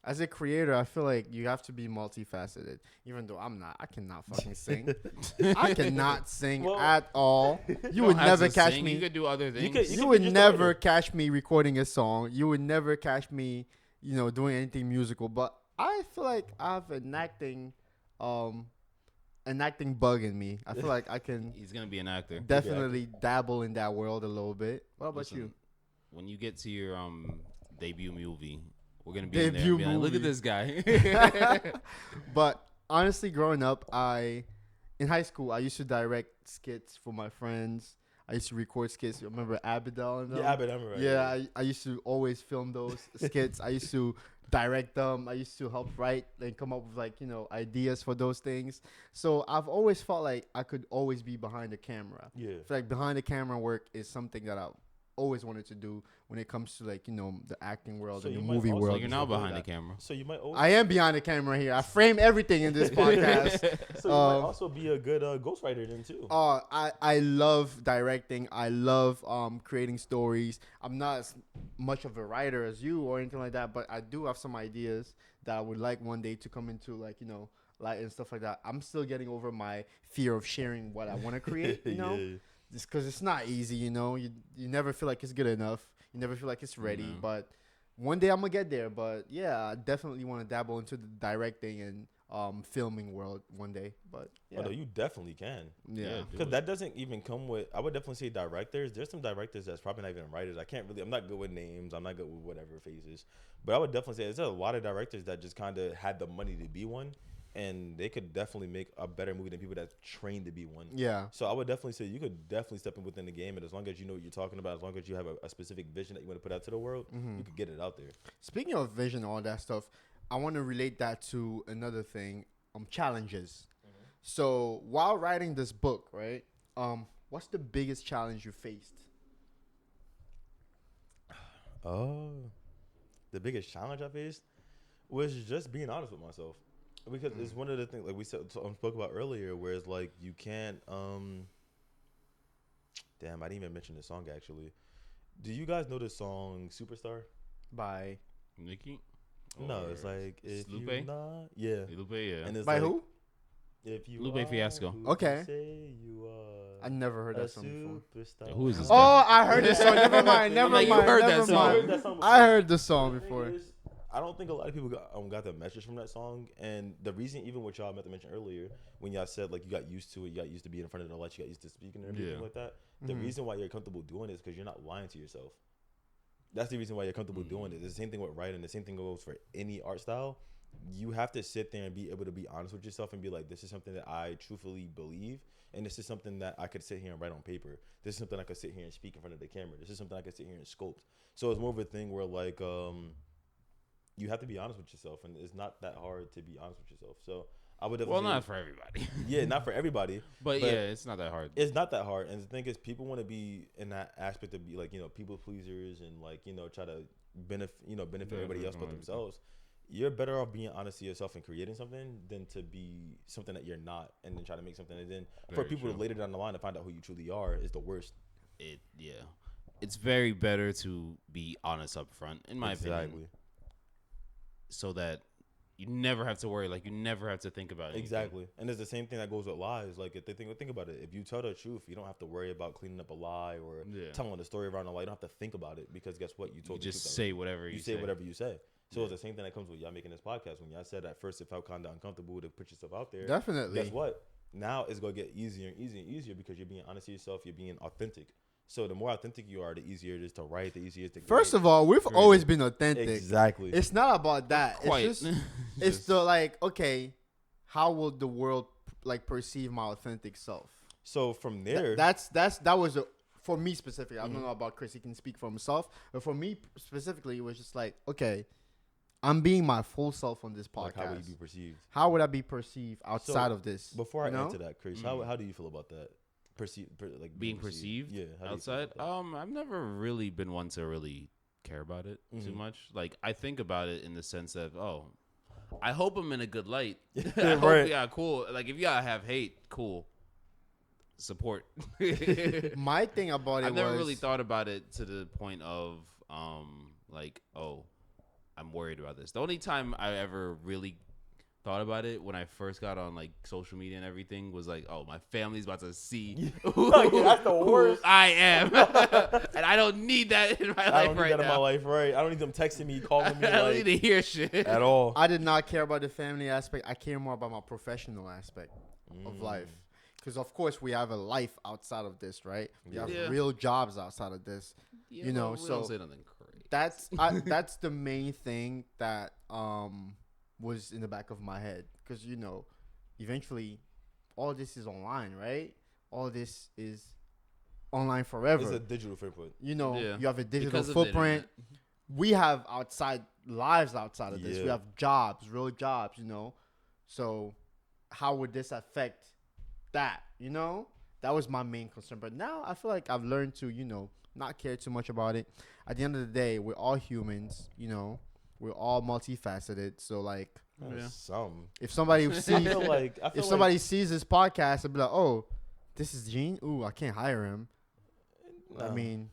As a creator, I feel like you have to be multifaceted. Even though I'm not, I cannot fucking sing. I cannot sing Well, at all. You don't would have never to catch sing. me. You could do other things. could- You can would be just a never writer. catch me recording a song. You would never catch me, doing anything musical. But I feel like I have an acting an acting bug in me. I feel like I can He's gonna be an actor. definitely dabble in that world a little bit. What about Listen, you? when you get to your debut movie, we're gonna be in there Debut and be like, look at movie. this guy. But honestly, growing up, in high school I used to direct skits for my friends. I used to record skits. You remember Abidal and them? Yeah, but I'm right. Yeah, I used to always film those skits. I used to direct them. I used to help write and come up with ideas for those things. So I've always felt like I could always be behind the camera. Yeah. I feel like behind the camera work is something that I've always wanted to do when it comes to the acting world So and the you might movie also So world. you're now behind the camera. So you might also, I am behind the camera here. I frame everything in this podcast. so you might also be a good ghostwriter then too. I love directing. I love creating stories. I'm not as much of a writer as you or anything like that, but I do have some ideas that I would like one day to come into light and stuff like that. I'm still getting over my fear of sharing what I want to create. Yeah. Just because it's not easy. You never feel like it's good enough. You never feel like it's ready. Mhm. But one day I'm gonna get there. But yeah, I definitely want to dabble into the directing and filming world one day. But yeah, Oh, no, you definitely can. yeah. Yeah. Because that doesn't even come with. I would definitely say directors. There's some directors that's probably not even writers. I can't really. I'm not good with names. I'm not good with whatever phases. But I would definitely say there's a lot of directors that just kind of had the money to be one, and they could definitely make a better movie than people that's trained to be one. Yeah. So I would definitely say you could definitely step in within the game, and as long as you know what you're talking about, as long as you have a specific vision that you want to put out to the world, you could get it out there. Speaking of vision, all that stuff, I want to relate that to another thing. Challenges. So while writing this book, right? What's the biggest challenge you faced? Oh, the biggest challenge I faced was just being honest with myself, because it's one of the things like we spoke about earlier, where it's like you can't. Damn, I didn't even mention the song actually. Do you guys know the song "Superstar"? By Nikki? No, Or it's like if Lupe? you not, yeah, Lupe, yeah. and it's by like, who? If you Lupe are Fiasco. who you Okay. say you are I never heard a that song before. superstar. Who is this Oh, guy? I heard this song. Never mind. Never Like, mind. you heard that never song. mind. I heard that song I before. heard the song The thing before. is, I don't think a lot of people got the message from that song, and the reason, even what y'all meant to mention earlier, when y'all said like you got used to it, you got used to being in front of the lights, you got used to speaking and everything Yeah. like that. The reason why you're comfortable doing it is because you're not lying to yourself. That's the reason why you're comfortable doing it. It's the same thing with writing. The same thing goes for any art style. You have to sit there and be able to be honest with yourself and be like, this is something that I truthfully believe, and this is something that I could sit here and write on paper. This is something I could sit here and speak in front of the camera. This is something I could sit here and sculpt. So it's more of a thing where like you have to be honest with yourself, and it's not that hard to be honest with yourself. So I would definitely Well, say, not for everybody. yeah, not for everybody, but yeah, it's not that hard. it's not that hard. And the thing is, people want to be in that aspect of be like, people pleasers and like, try to benefit everybody else but themselves. You're better off being honest to yourself and creating something than to be something that you're not and then try to make something. And then for Very people true. later down the line to find out who you truly are is the worst. It's very better to be honest up front, in my opinion, so that you never have to worry. Like, you never have to think about it. Exactly. And it's the same thing that goes with lies. Like, if they think about it, if you tell the truth, you don't have to worry about cleaning up a lie or telling the story around a lie. You don't have to think about it, because guess what? You told the just truth. say whatever you say. say whatever you say. So it's the same thing that comes with y'all making this podcast. When y'all said at first it felt kind of uncomfortable to put yourself out there. Definitely. Guess what? Now it's going to get easier and easier and easier because you're being honest to yourself. You're being authentic. So the more authentic you are, the easier it is to write, the easier it is to create. First of all, we've always been authentic. Exactly. It's not about that. Quite. It's just it's the like, okay, how will the world like perceive my authentic self? So from there, That was for me specifically. I don't know about Chris. He can speak for himself, but for me specifically, it was just like, okay, I'm being my full self on this podcast. like, how will you be perceived? How would I be perceived outside So, of this? Before I you know? answer that, Chris, how do you feel about that? Like Being perceived Yeah. How do you feel outside. about that? I've never really been one to really care about it too much. Like, I think about it in the sense of, oh, I hope I'm in a good light. I hope, Right. yeah, cool. Like, if y'all have hate, cool. Support. My thing about it I've never was really thought about it to the point of like, oh, I'm worried about this. The only time I ever really thought about it when I first got on like social media and everything was like, oh, my family's about to see That's the worst. who I am, and I don't need that in my I life don't need right that now. in my life, right? I don't need them texting me, calling me I don't need like, to hear shit at all. I did not care about the family aspect. I care more about my professional aspect of life. Because, of course, we have a life outside of this, right? We have Yeah. real jobs outside of this. Yeah, you know, well, we so don't say nothing crazy. That's the main thing that was in the back of my head. Because, eventually, all this is online, right? All this is online forever. It's a digital footprint. Yeah. You have a digital Because of the footprint. We have lives outside of this. We Yeah. have jobs, real jobs, So how would this affect that, That was my main concern. But now I feel like I've learned to, not care too much about it. At the end of the day, we're all humans, We're all multifaceted. So like Yeah. Some. if somebody sees I feel like if somebody sees this podcast, they'll be like, "Oh, this is Gene. Ooh, I can't hire him." I mean,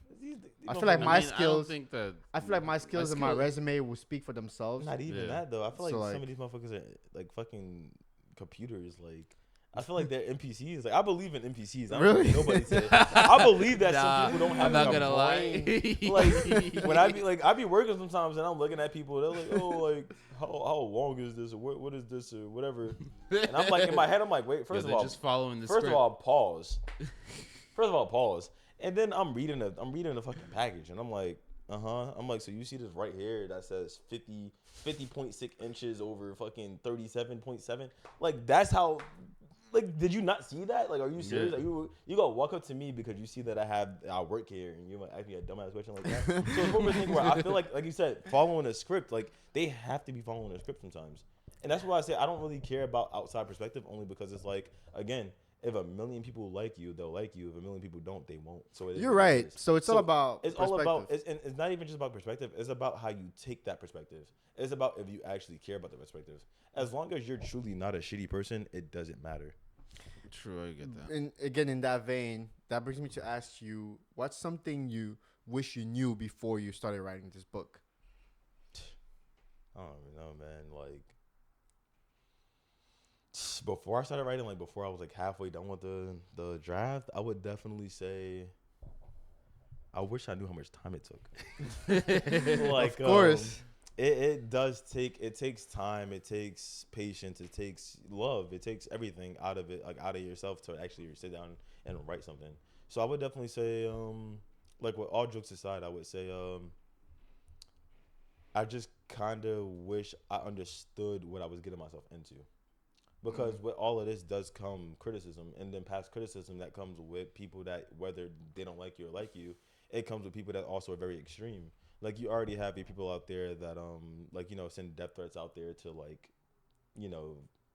I feel like my I skills. don't think that. I feel like my skills and my skill- resume will speak for themselves. Not even Yeah. that though. I feel like So, some like- of these motherfuckers are like fucking computers. Like I feel like they're NPCs. Like I believe in NPCs. I don't Really? think nobody said. I believe that some people don't have I'm not like, a gonna lie. brain. Like when I be working sometimes and I'm looking at people, they're like, oh, like how long is this or what is this or whatever. And I'm like in my head, I'm like, wait, first of they're all, just following the first script. of all, pause. First of all, pause. And then I'm reading the fucking package and I'm like, I'm like, so you see this right here that says 50.6 inches over fucking 37.7? Like that's how. Like, did you not see that? Like, are you serious? Yeah. Like, you gonna walk up to me because you see that I work here, and you might ask me a dumbass question like that. So it's more of a thing where I feel like you said, following a script. Like, they have to be following a script sometimes, and that's why I say I don't really care about outside perspective, only because it's like, again, if 1 million people like you, they'll like you. If 1 million people don't, they won't. So it is You're what it right. is. So it's all about It's all about. perspective. It's not even just about perspective. It's about how you take that perspective. It's about if you actually care about the perspective. As long as you're truly not a shitty person, it doesn't matter. True, I get that. And again, in that vein, that brings me to ask you, what's something you wish you knew before you started writing this book? I don't even know, man. Like, before I started writing, like before I was like halfway done with the draft, I would definitely say I wish I knew how much time it took. Like, Of course. It takes time, it takes patience, it takes love, it takes everything out of it, like out of yourself to actually sit down and write something. So I would definitely say, like with all jokes aside, I would say, I just kind of wish I understood what I was getting myself into. Because with all of this does come criticism, and then past criticism that comes with people that, whether they don't like you or like you, it comes with people that also are very extreme. Like, you already have your people out there that, like, send death threats out there to, like,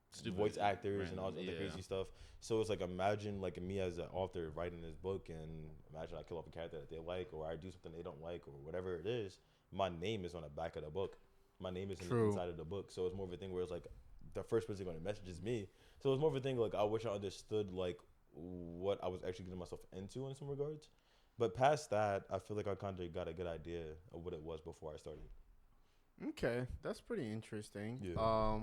Stupid, voice actors and all this random, other yeah. crazy stuff. So it's like, imagine, like, me as an author writing this book, and imagine I kill off a character that they like, or I do something they don't like, or whatever it is. My name is on the back of the book. My name is in the inside of the book. So it's more of a thing where it's like, the first person going to message is me. So it's more of a thing, like, I wish I understood, like, what I was actually getting myself into in some regards. But past that, I feel like I kind of got a good idea of what it was before I started. Okay, that's pretty interesting. Yeah.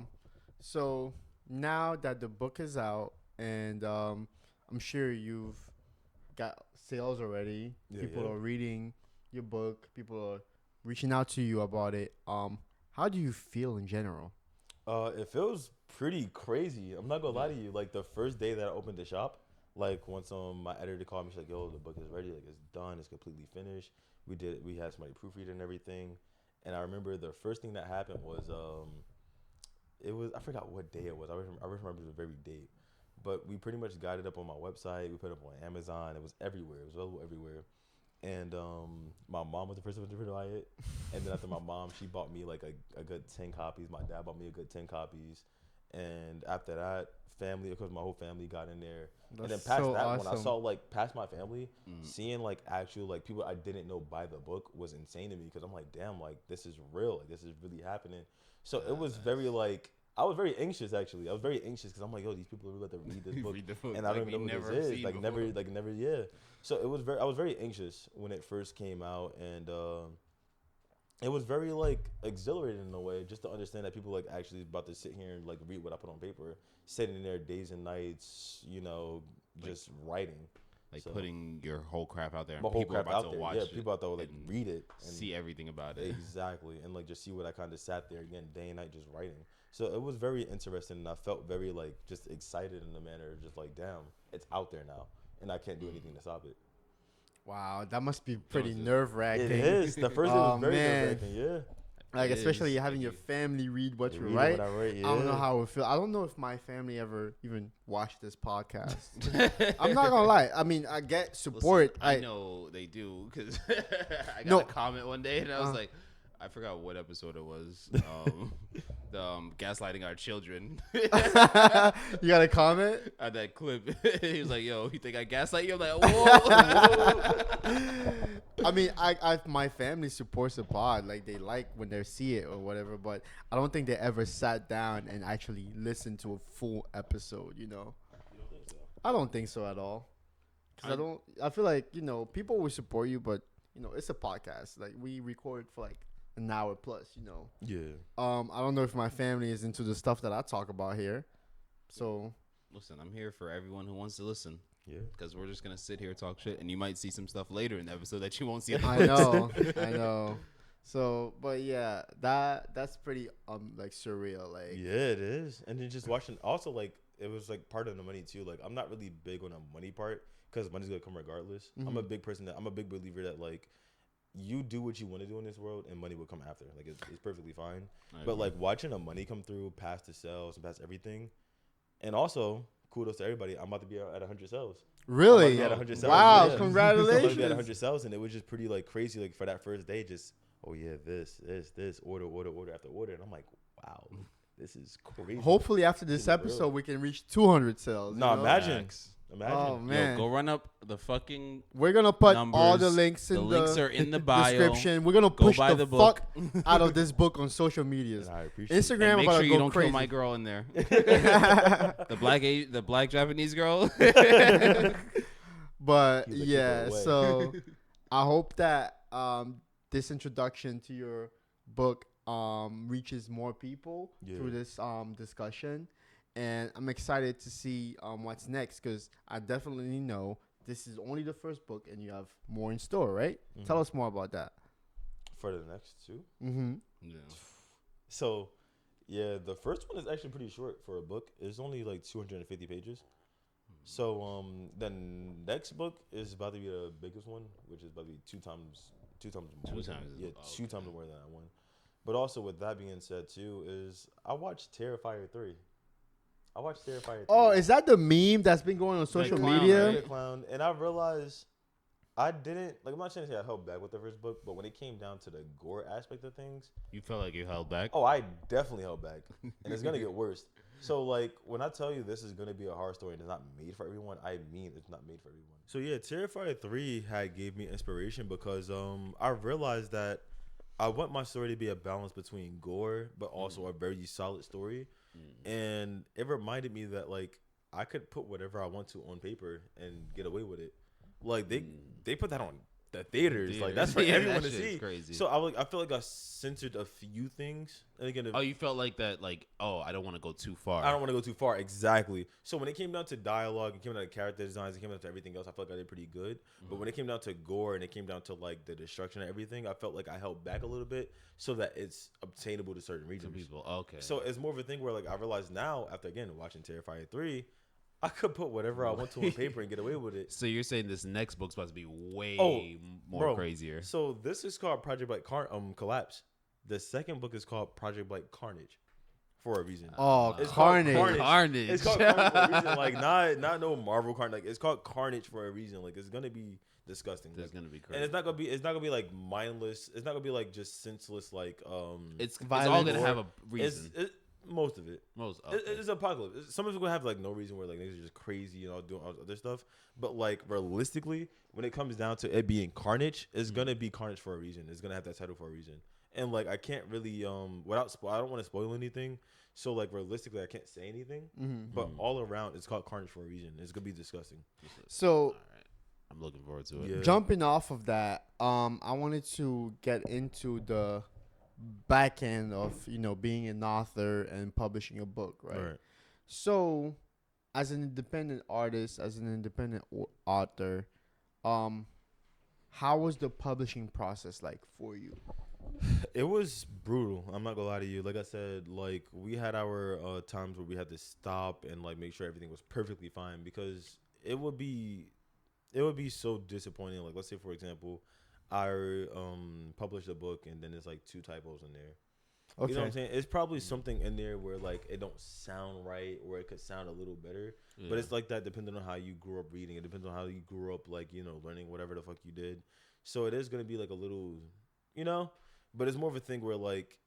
So now that the book is out, and I'm sure you've got sales already. Yeah, People yeah. are reading your book. People are reaching out to you about it. How do you feel in general? It feels pretty crazy. I'm not gonna lie to you. Like, the first day that I opened the shop, like, once my editor called me, she's like, "Yo, the book is ready. Like, it's done. It's completely finished. We had somebody proofread and everything." And I remember the first thing that happened was I forgot what day it was. I remember it was a very date, but we pretty much got it up on my website. We put it up on Amazon. It was everywhere. It was available everywhere. And my mom was the first one to buy it. And then after my mom, she bought me like a good 10 copies. My dad bought me a good 10 copies. And after that, family, of course, my whole family got in there. And then past so that, when I awesome. saw like past my family, seeing like actual like people I didn't know buy the book was insane to me, because I'm like, damn, like this is real. Like, this is really happening. So it was very like, I was very anxious actually. I was very anxious because I'm like, yo, these people are really about to read this book. Read the book, And I like don't even we know what never this is. seen Like before. never, yeah. So I was very anxious when it first came out, and it was very like exhilarating in a way, just to understand that people like actually about to sit here and like read what I put on paper, sitting there days and nights, just writing. Like So, putting your whole crap out there, and my whole people are crap about out to there. watch Yeah, it people out there will like and read it and see everything about it. exactly, and like just see what I kind of sat there again day and night just writing. So it was very interesting, and I felt very like just excited in the manner, just like damn, it's out there now, and I can't do anything to stop it. Wow, that must be pretty was it. nerve wracking. It is the first day Oh, was very man. nerve-wracking. Yeah, Like, It especially is, having like your family read what They you read write. what I write, I don't know yeah. how it would feel. I don't know if my family ever even watched this podcast. I'm not gonna lie. I mean, I get support. Listen, I know they do because I got No. a comment one day and I was like, I forgot what episode it was. Gaslighting our children. You got a comment? On that clip, he was like, "Yo, you think I gaslight you?" I'm like, "Whoa." I mean, my family supports the pod. Like, they like when they see it or whatever. But I don't think they ever sat down and actually listened to a full episode. I don't think so at all. Cause I feel like people will support you, but it's a podcast. Like, we record for like an hour plus. yeah. I don't know if my family is into the stuff that I talk about here. So Listen, I'm here for everyone who wants to listen. Yeah. Because we're just gonna sit here and talk shit, and you might see some stuff later in the episode that you won't see. I know. So, but yeah, that's pretty like surreal. Like, Yeah, it is. And then just watching, also like it was like part of the money too. Like I'm not really big on the money part because money's gonna come regardless. I'm a big person I'm a big believer that like you do what you want to do in this world and money will come after. Like it's perfectly fine. But like watching the money come through past the sales and past everything, and also kudos to everybody. I'm about to be at 100 sales. really? I'm about to be at 100 sales. Wow! Yeah. I'm about to be Congratulations. at 100 sales, and it was just pretty like crazy. Like for that first day, just this order after order, and I'm like, wow, this is crazy. Hopefully, after this This is real. episode, we can reach 200 sales. No, imagine. Facts. Imagine. Oh man, Yo, go run up the fucking we're gonna put numbers. all the links in The links are in the bio. description. We're gonna Go push buy the the book. fuck out of this book on social medias. And I appreciate it. Instagram And make about sure to you go don't crazy. kill my girl in there. the black Japanese girl. But He's like, yeah, "Keep it away." so I hope that this introduction to your book reaches more people Yeah. through this discussion, and I'm excited to see what's next because I definitely know this is only the first book and you have more in store, right? Tell us more about that. For the next two. Mm-hmm. Yeah. So, yeah, the first one is actually pretty short for a book. It's only like 250 pages. So, the next book is about to be the biggest one, which is about to be two times more. Two times. Yeah, Oh, two times more than that one. But also, with that being said, too, is I watched Terrifier 3. Oh, is that the meme that's been going on social clown, media? right? The clown, and I realized I didn't like. I'm not trying to say I held back with the first book, but when it came down to the gore aspect of things, You felt like you held back. oh, I definitely held back, and it's gonna get worse. So like when I tell you this is gonna be a horror story and it's not made for everyone, I mean it's not made for everyone. So yeah, Terrifier 3 gave me inspiration because I realized that I want my story to be a balance between gore but also a very solid story, and it reminded me that like I could put whatever I want to on paper and get away with it. Like they put that on the theaters. Like that's for Yeah, everyone that to shit's see. crazy. So I feel like I censored a few things. And again, Oh, you felt like that, like, oh, I don't want to go too far. I don't want to go too far. Exactly. So when it came down to dialogue, it came down to character designs, it came down to everything else, I felt like I did pretty good. But when it came down to gore and it came down to like the destruction and everything, I felt like I held back a little bit so that it's obtainable to certain to regions. people. Okay. So it's more of a thing where like I realize now after again watching Terrifier 3, I could put whatever I want to on paper and get away with it. So you're saying this next book's supposed to be way more Bro, crazier. So this is called Project Blight Collapse. The second book is called Project Blight Carnage for a reason. Oh, It's called Carnage. Carnage. It's called Carnage for a reason. Like not no Marvel Carnage. Like it's called Carnage for a reason. Like it's gonna be disgusting. That's Like, gonna be crazy. and it's not gonna be like mindless. It's not gonna be like just senseless. Like it's all violence. gonna have a reason. Most of it. Most It's apocalypse. Some of it's gonna have like no reason where like niggas are just crazy and all doing all other stuff. But like realistically, when it comes down to it being carnage, it's gonna be carnage for a reason. It's gonna have that title for a reason. And like I can't really without I don't want to spoil anything. So like realistically, I can't say anything. But all around, it's called carnage for a reason. It's gonna be disgusting. So All right. I'm looking forward to it. Yeah. jumping off of that, I wanted to get into the back end of being an author and publishing a book, right? So, as an independent artist, as an independent author, um, how was the publishing process like for you? It was brutal. I'm not gonna lie to you. Like I said, like we had our times where we had to stop and like make sure everything was perfectly fine because it would be so disappointing. Like let's say for example, I published a book and then there's like 2 typos in there. Okay. You know what I'm saying? It's probably something in there where like it don't sound right or it could sound a little better. Yeah. But it's like that depending on how you grew up reading. It depends on how you grew up like, learning whatever the fuck you did. So it is gonna be like a little, but it's more of a thing where like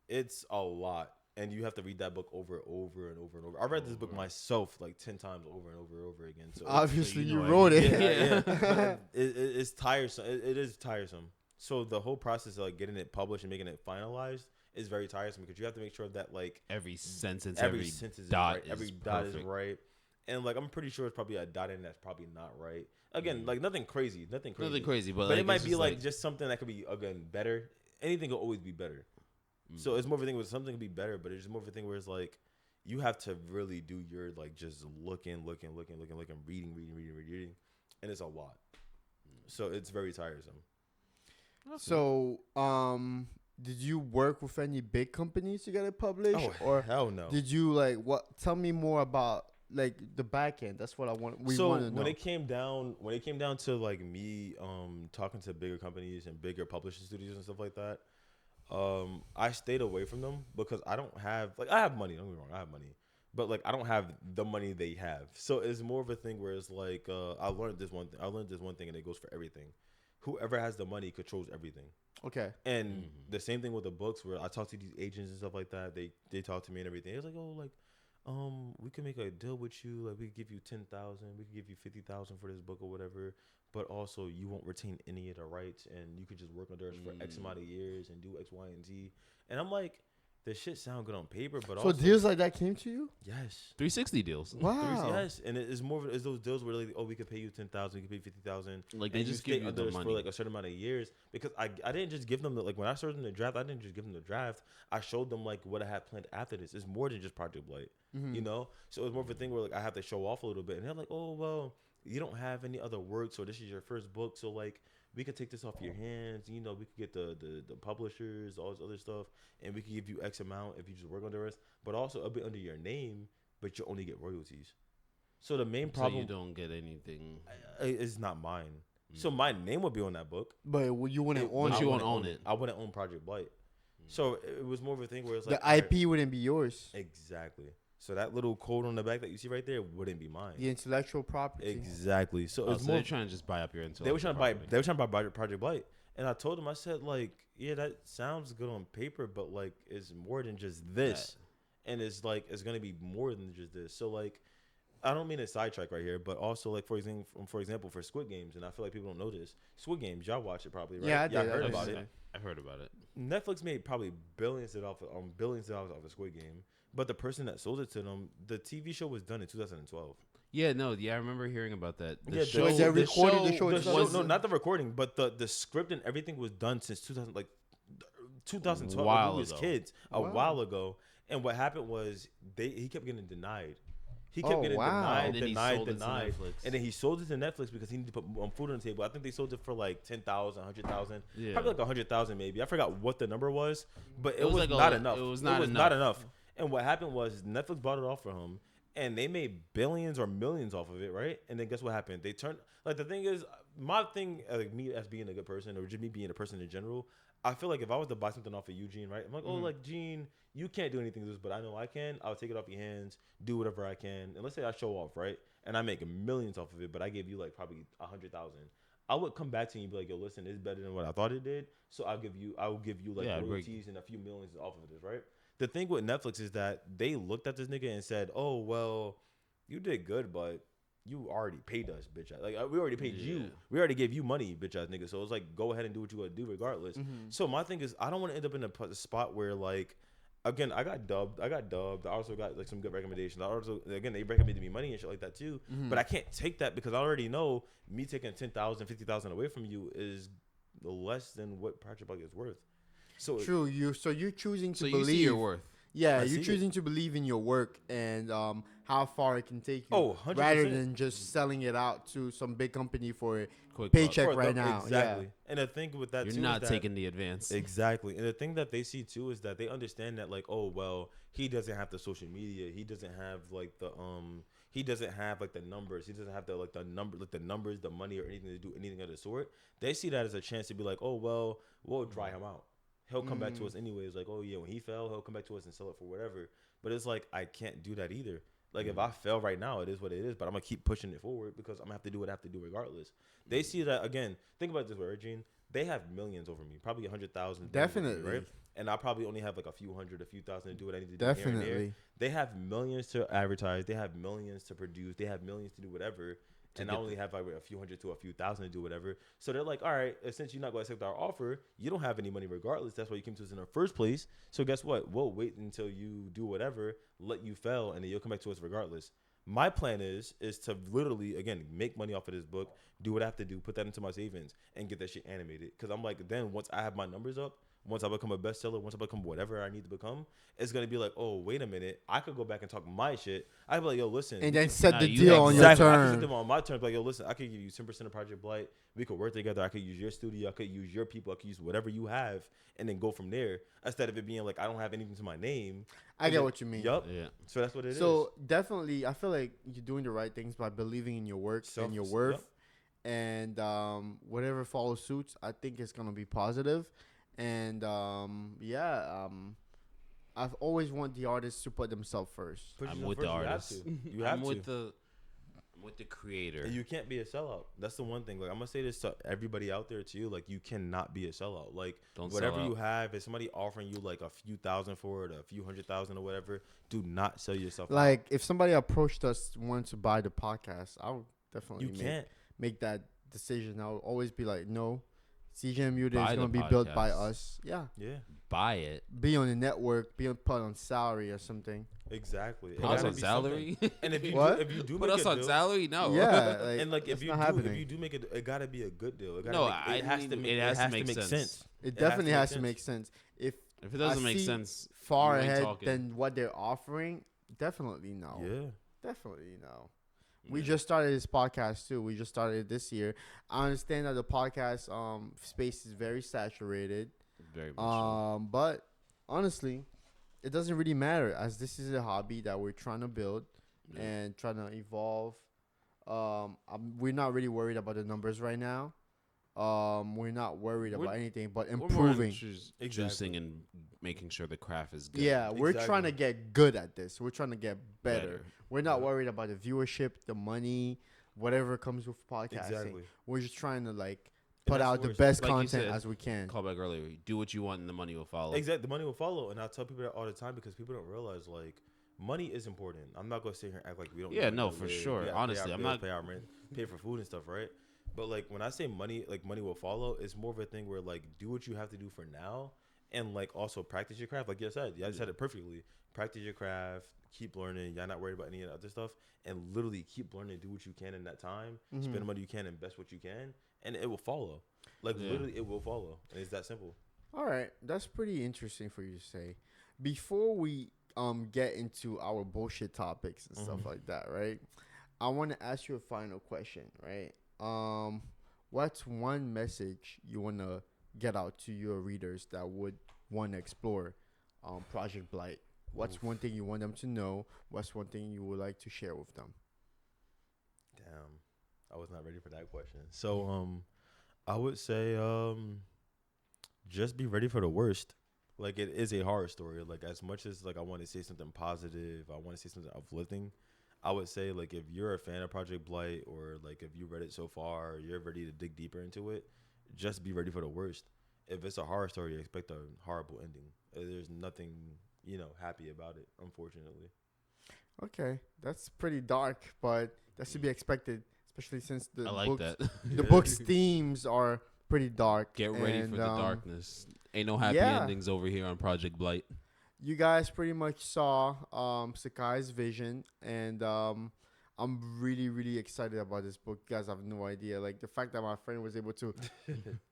it's a lot and you have to read that book over and over and over and over. I read this book myself like 10 times over and over and over again. So obviously so you wrote it. yeah. It's tiresome. It is tiresome. So the whole process of like getting it published and making it finalized is very tiresome because you have to make sure that like every sentence, every sentence dot is right. Every is dot is perfect. right. And like I'm pretty sure it's probably a dot in that's probably not right. Again, like nothing crazy, Nothing crazy, but it like, might it's be just like just something that could be again better. Anything will always be better. So it's more of a thing where something could be better, but it's just more of a thing where it's like you have to really do your like just looking, reading, and it's a lot. So it's very tiresome. So, did you work with any big companies to get it published, Oh, or hell no. did you like what? Tell me more about like the back end. That's what I want. We want to know. When it came down to like me talking to bigger companies and bigger publishing studios and stuff like that, I stayed away from them because I don't have like I have money. Don't get me wrong, I have money, but like I don't have the money they have. So it's more of a thing where it's like I learned this one thing, and it goes for everything. Whoever has the money controls everything. Okay. And the same thing with the books where I talk to these agents and stuff like that. They talk to me and everything. It's like, oh, like, we can make a deal with you. Like, we could give you 10,000. We could give you 50,000 for this book or whatever. But also, you won't retain any of the rights, and you could just work under us for X amount of years and do X, Y, and Z. And I'm like, the shit sound good on paper, but so also deals like that came to you? yes. 360 deals. Wow. Yes, and it's more of it's those deals where like, oh, we could pay you 10,000, we could pay 50,000, Like they and just stay give you under the us money for like a certain amount of years. Because I didn't just give them like when I started in the draft, I didn't just give them the draft. I showed them like what I had planned after this. It's more than just Project Blight, So it's more of a thing where like I have to show off a little bit, and they're like, oh well, you don't have any other work, so this is your first book, so like we could take this off your hands. We could get the publishers, all this other stuff, and we could give you X amount if you just work under us, but also a bit under your name, but you only get royalties. So the main problem, so you don't get anything. It's not mine. So my name would be on that book, But you wouldn't own But it. you won't own it. I wouldn't own Project Blight. So it was more of a thing where it's like The IP wouldn't be yours. exactly. So that little code on the back that you see right there wouldn't be mine. The intellectual property. Exactly. So it was So more they're trying to just buy up your intellectual they were trying to buy property. Project Blight, and I told them, I said like, yeah, that sounds good on paper, but like it's more than just this, and it's like it's gonna be more than just this. So like, I don't mean to sidetrack right here, but also like for example, for Squid Games, and I feel like people don't know this. Squid Games, y'all watch it probably, right? Yeah, I did. Y'all heard I about did. it. I've heard about it. Netflix made probably billions of dollars off of Squid Game, but the person that sold it to them, the TV show was done in 2012. Yeah, I remember hearing about that. Yeah, show- they recorded the show The itself? show, no, not the recording, but the script and everything was done since 2012 While when we was ago. kids, a Wow. while ago. And what happened was he kept getting denied. He kept Oh, getting wow. And then he denied, sold it to Netflix. and then he sold it to Netflix because he needed to put food on the table. I think they sold it for like 10,000, 100,000, Yeah. probably like 100,000 maybe. I forgot what the number was, but it was was like not enough. it was not not enough. enough. And what happened was Netflix bought it off for him, and they made billions or millions off of it, right? And then guess what happened? They turned like the thing is my thing, like me as being a good person or just me being a person in general. I feel like if I was to buy something off of Eugene, right? I'm like, oh, like Gene, you can't do anything to this, but I know I can. I'll take it off your hands, do whatever I can. And let's say I show off, right? And I make millions off of it, but I give you like probably 100,000. I would come back to you and be like, yo, listen, it's better than what I thought it did. So I will give you like royalties and a few millions off of this, right? The thing with Netflix is that they looked at this nigga and said, oh, well, you did good, but you already paid us, bitch. Like we already paid you. We already gave you money, bitch ass nigga. So it's like, go ahead and do what you gotta do regardless. So my thing is, I don't want to end up in a spot where like, again, I got dubbed. I also got like some good recommendations. Again, they recommended me money and shit like that too. But I can't take that because I already know me taking 10,000, 50,000 away from you is less than what Project Bug is worth. So True. You're choosing to So you believe. see your worth. Yeah, I you're see it. choosing to believe in your work and how far it can take you, Oh, 100%. rather than just selling it out to some big company for a Quick paycheck buck. For right them, now. exactly. And the thing with that You're too not is that taking the advance. exactly, and the thing that they see too is that they understand that like, oh well, he doesn't have the social media, he doesn't have like the he doesn't have like the numbers, he doesn't have the like the numbers, the money, or anything to do anything of the sort. They see that as a chance to be like, oh well, we'll dry him out. He'll come back to us anyways. Like, oh yeah, when he fell, he'll come back to us and sell it for whatever. But it's like I can't do that either. Like if I fail right now, it is what it is. But I'm gonna keep pushing it forward because I'm gonna have to do what I have to do regardless. They see that again. Think about it this way, right, Gene? They have millions over me, probably 100,000. Definitely. Right? And I probably only have like a few hundred, a few thousand to do what I need to do here and there. Definitely. They have millions to advertise. They have millions to produce. They have millions to do whatever. And I only have like a few hundred to a few thousand to do whatever. So they're like, all right, since you're not going to accept our offer, you don't have any money regardless. That's why you came to us in the first place. So guess what? We'll wait until you do whatever, let you fail, and then you'll come back to us regardless. My plan is to literally, again, make money off of this book, do what I have to do, put that into my savings, and get that shit animated. Because I'm like, then once I have my numbers up, once I become a bestseller, once I become whatever I need to become, it's going to be like, oh, wait a minute. I could go back and talk my shit. I could be like, yo, listen. And then set Nah, the you deal have- on Exactly. your I can set terms. them on my terms. Like, yo, listen, I could give you 10% of Project Blight. We could work together. I could use your studio. I could use your people. I could use whatever you have and then go from there. Instead of it being like, I don't have anything to my name. I get what you mean. Yup. Yeah. So that's what it is. So definitely, I feel like you're doing the right things by believing in your work and your worth, and whatever follows suits. I think it's gonna be positive, and I've always want the artists to put themselves first. Put I'm yourself with first. the You have artist. to. You have I'm to. with the creator. And you can't be a sellout. That's the one thing. Like I'm gonna say this to everybody out there too. Like you cannot be a sellout. Like Don't whatever sell you out. have, if somebody offering you like a few thousand for it, a few 100,000 or whatever, do not sell yourself. Like if somebody approached us wanting to buy the podcast, I would out. definitely You can't. make that decision. I would always be like, no, CJ Muted Buy is the gonna be built by podcast. us. Yeah, Yeah. Buy it. be on the network, be put on salary or something. Exactly. It Put us gotta on be salary. something. And if you What? do, if you do Put make us a on deal, salary? No. Yeah, like, and like if that's you not do, happening. if you do make it gotta be a good deal. It gotta No, make, it has to make it has to make sense. It definitely has to make sense. If If it doesn't I make see sense, far you ain't ahead talking. than what they're offering, definitely no. Yeah. Definitely no. We just started this podcast too. We just started it this year. I understand that the podcast space is very saturated. Very much. So. But honestly, it doesn't really matter as this is a hobby that we're trying to build Yeah. and trying to evolve. We're not really worried about the numbers right now. We're not worried We're- about anything but We're more improving. Exactly. juicing and making sure the craft is good. Yeah, we're trying to Exactly. get good at this. We're trying to get better. We're not worried about the viewership, the money, whatever comes with podcasting. Exactly. We're just trying to like And put that's out the worse. best Like you content said, as we can. Call back earlier. Do what you want and the money will follow. Exactly. The money will follow, and I tell people that all the time because people don't realize like money is important. I'm not gonna sit here and act like we don't. Yeah, need money no, to for live. sure. We gotta Honestly, pay our I'm bills, not- pay our rent, pay for food and stuff, right? But like when I say money, like money will follow, it's more of a thing where like do what you have to do for now, and like also practice your craft. Like you said, I said it perfectly. Practice your craft. Keep learning. Y'all not worried about any of the other stuff, and literally keep learning. Do what you can in that time. Spend the money you can. Invest what you can, and it will follow. Like Yeah. literally, it will follow, and it's that simple. All right, that's pretty interesting for you to say. Before we get into our bullshit topics and stuff like that, right? I want to ask you a final question, right? What's one message you want to get out to your readers that would want to explore Project Blight? What's one thing you want them to know? What's one thing you would like to share with them? Damn, I was not ready for that question. So, I would say, just be ready for the worst. Like it is a horror story. Like as much as like I want to say something positive, I want to say something uplifting. I would say like if you're a fan of Project Blight or like if you read it so far, or you're ready to dig deeper into it, just be ready for the worst. If it's a horror story, expect a horrible ending. There's nothing, happy about it, unfortunately. Okay, that's pretty dark, but that's to be expected, especially since the I like books, that. the book's themes are pretty dark. Get ready and, for the darkness. Ain't no happy yeah. endings over here on Project Blight. You guys pretty much saw Sakai's vision, and I'm really, really excited about this book. You guys have no idea. Like the fact that my friend was able to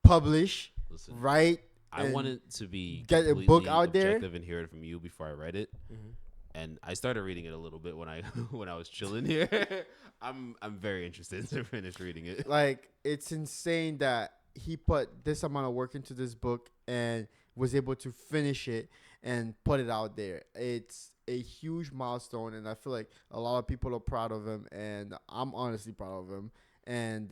publish, Listen, write, I and wanted to be get a book completely out there. objective and hear it from you before I read it. And I started reading it a little bit when I when I was chilling here. I'm very interested to finish reading it. Like, it's insane that he put this amount of work into this book and was able to finish it and put it out there. It's a huge milestone, and I feel like a lot of people are proud of him, and I'm honestly proud of him. And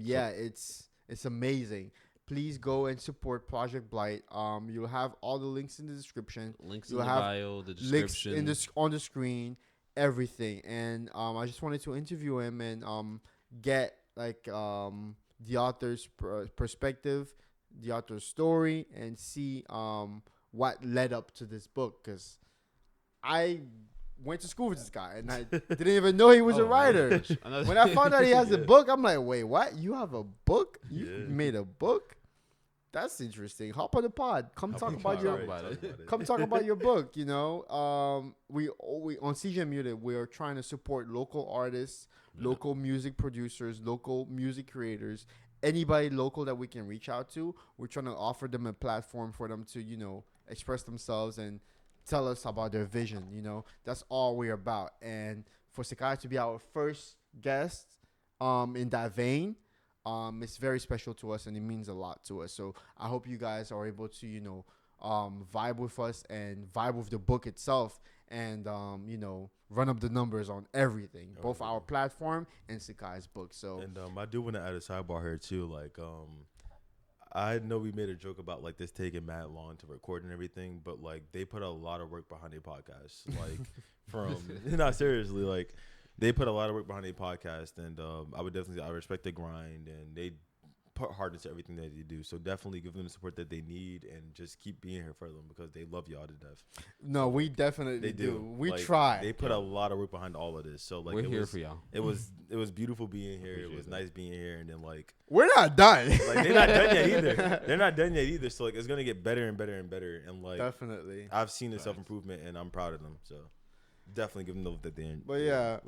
yeah, it's amazing. Please go and support Project Blight. You'll have all the links in the description. Links in You'll the have bio, the links description. on the screen, everything. And I just wanted to interview him and get like the author's perspective, the author's story, and see what led up to this book, because I went to school with this guy and I didn't even know he was a writer. When I found out he has a book, I'm like, wait, what? You have a book? You made a book? That's interesting. Hop on the pod. Come talk about your book. You know, we on CJ Muted, we are trying to support local artists, local music producers, local music creators, anybody local that we can reach out to. We're trying to offer them a platform for them to, you know, express themselves and tell us about their vision. You know, that's all we're about. And for Sakai to be our first guest in that vein, it's very special to us and it means a lot to us. So I hope you guys are able to, you know, vibe with us and vibe with the book itself, and you know, run up the numbers on everything, both our platform and Sakai's book. So and I do want to add a sidebar here too. Like I know we made a joke about like this taking mad long to record and everything, but like they put a lot of work behind their podcast. Like from not seriously, like they put a lot of work behind their podcast, and I respect the grind, and they put heart into everything that they do. So definitely give them the support that they need, and just keep being here for them because they love y'all to death. No, we definitely They do. We like, try. They put a lot of work behind all of this. So like we're here for y'all. It was beautiful being here. It was nice being here, and then like we're not done. like they're not done yet either. They're not done yet either. So like it's gonna get better and better and better. And like Definitely, I've seen the self improvement, and I'm proud of them. So definitely give them the love that they're. But yeah,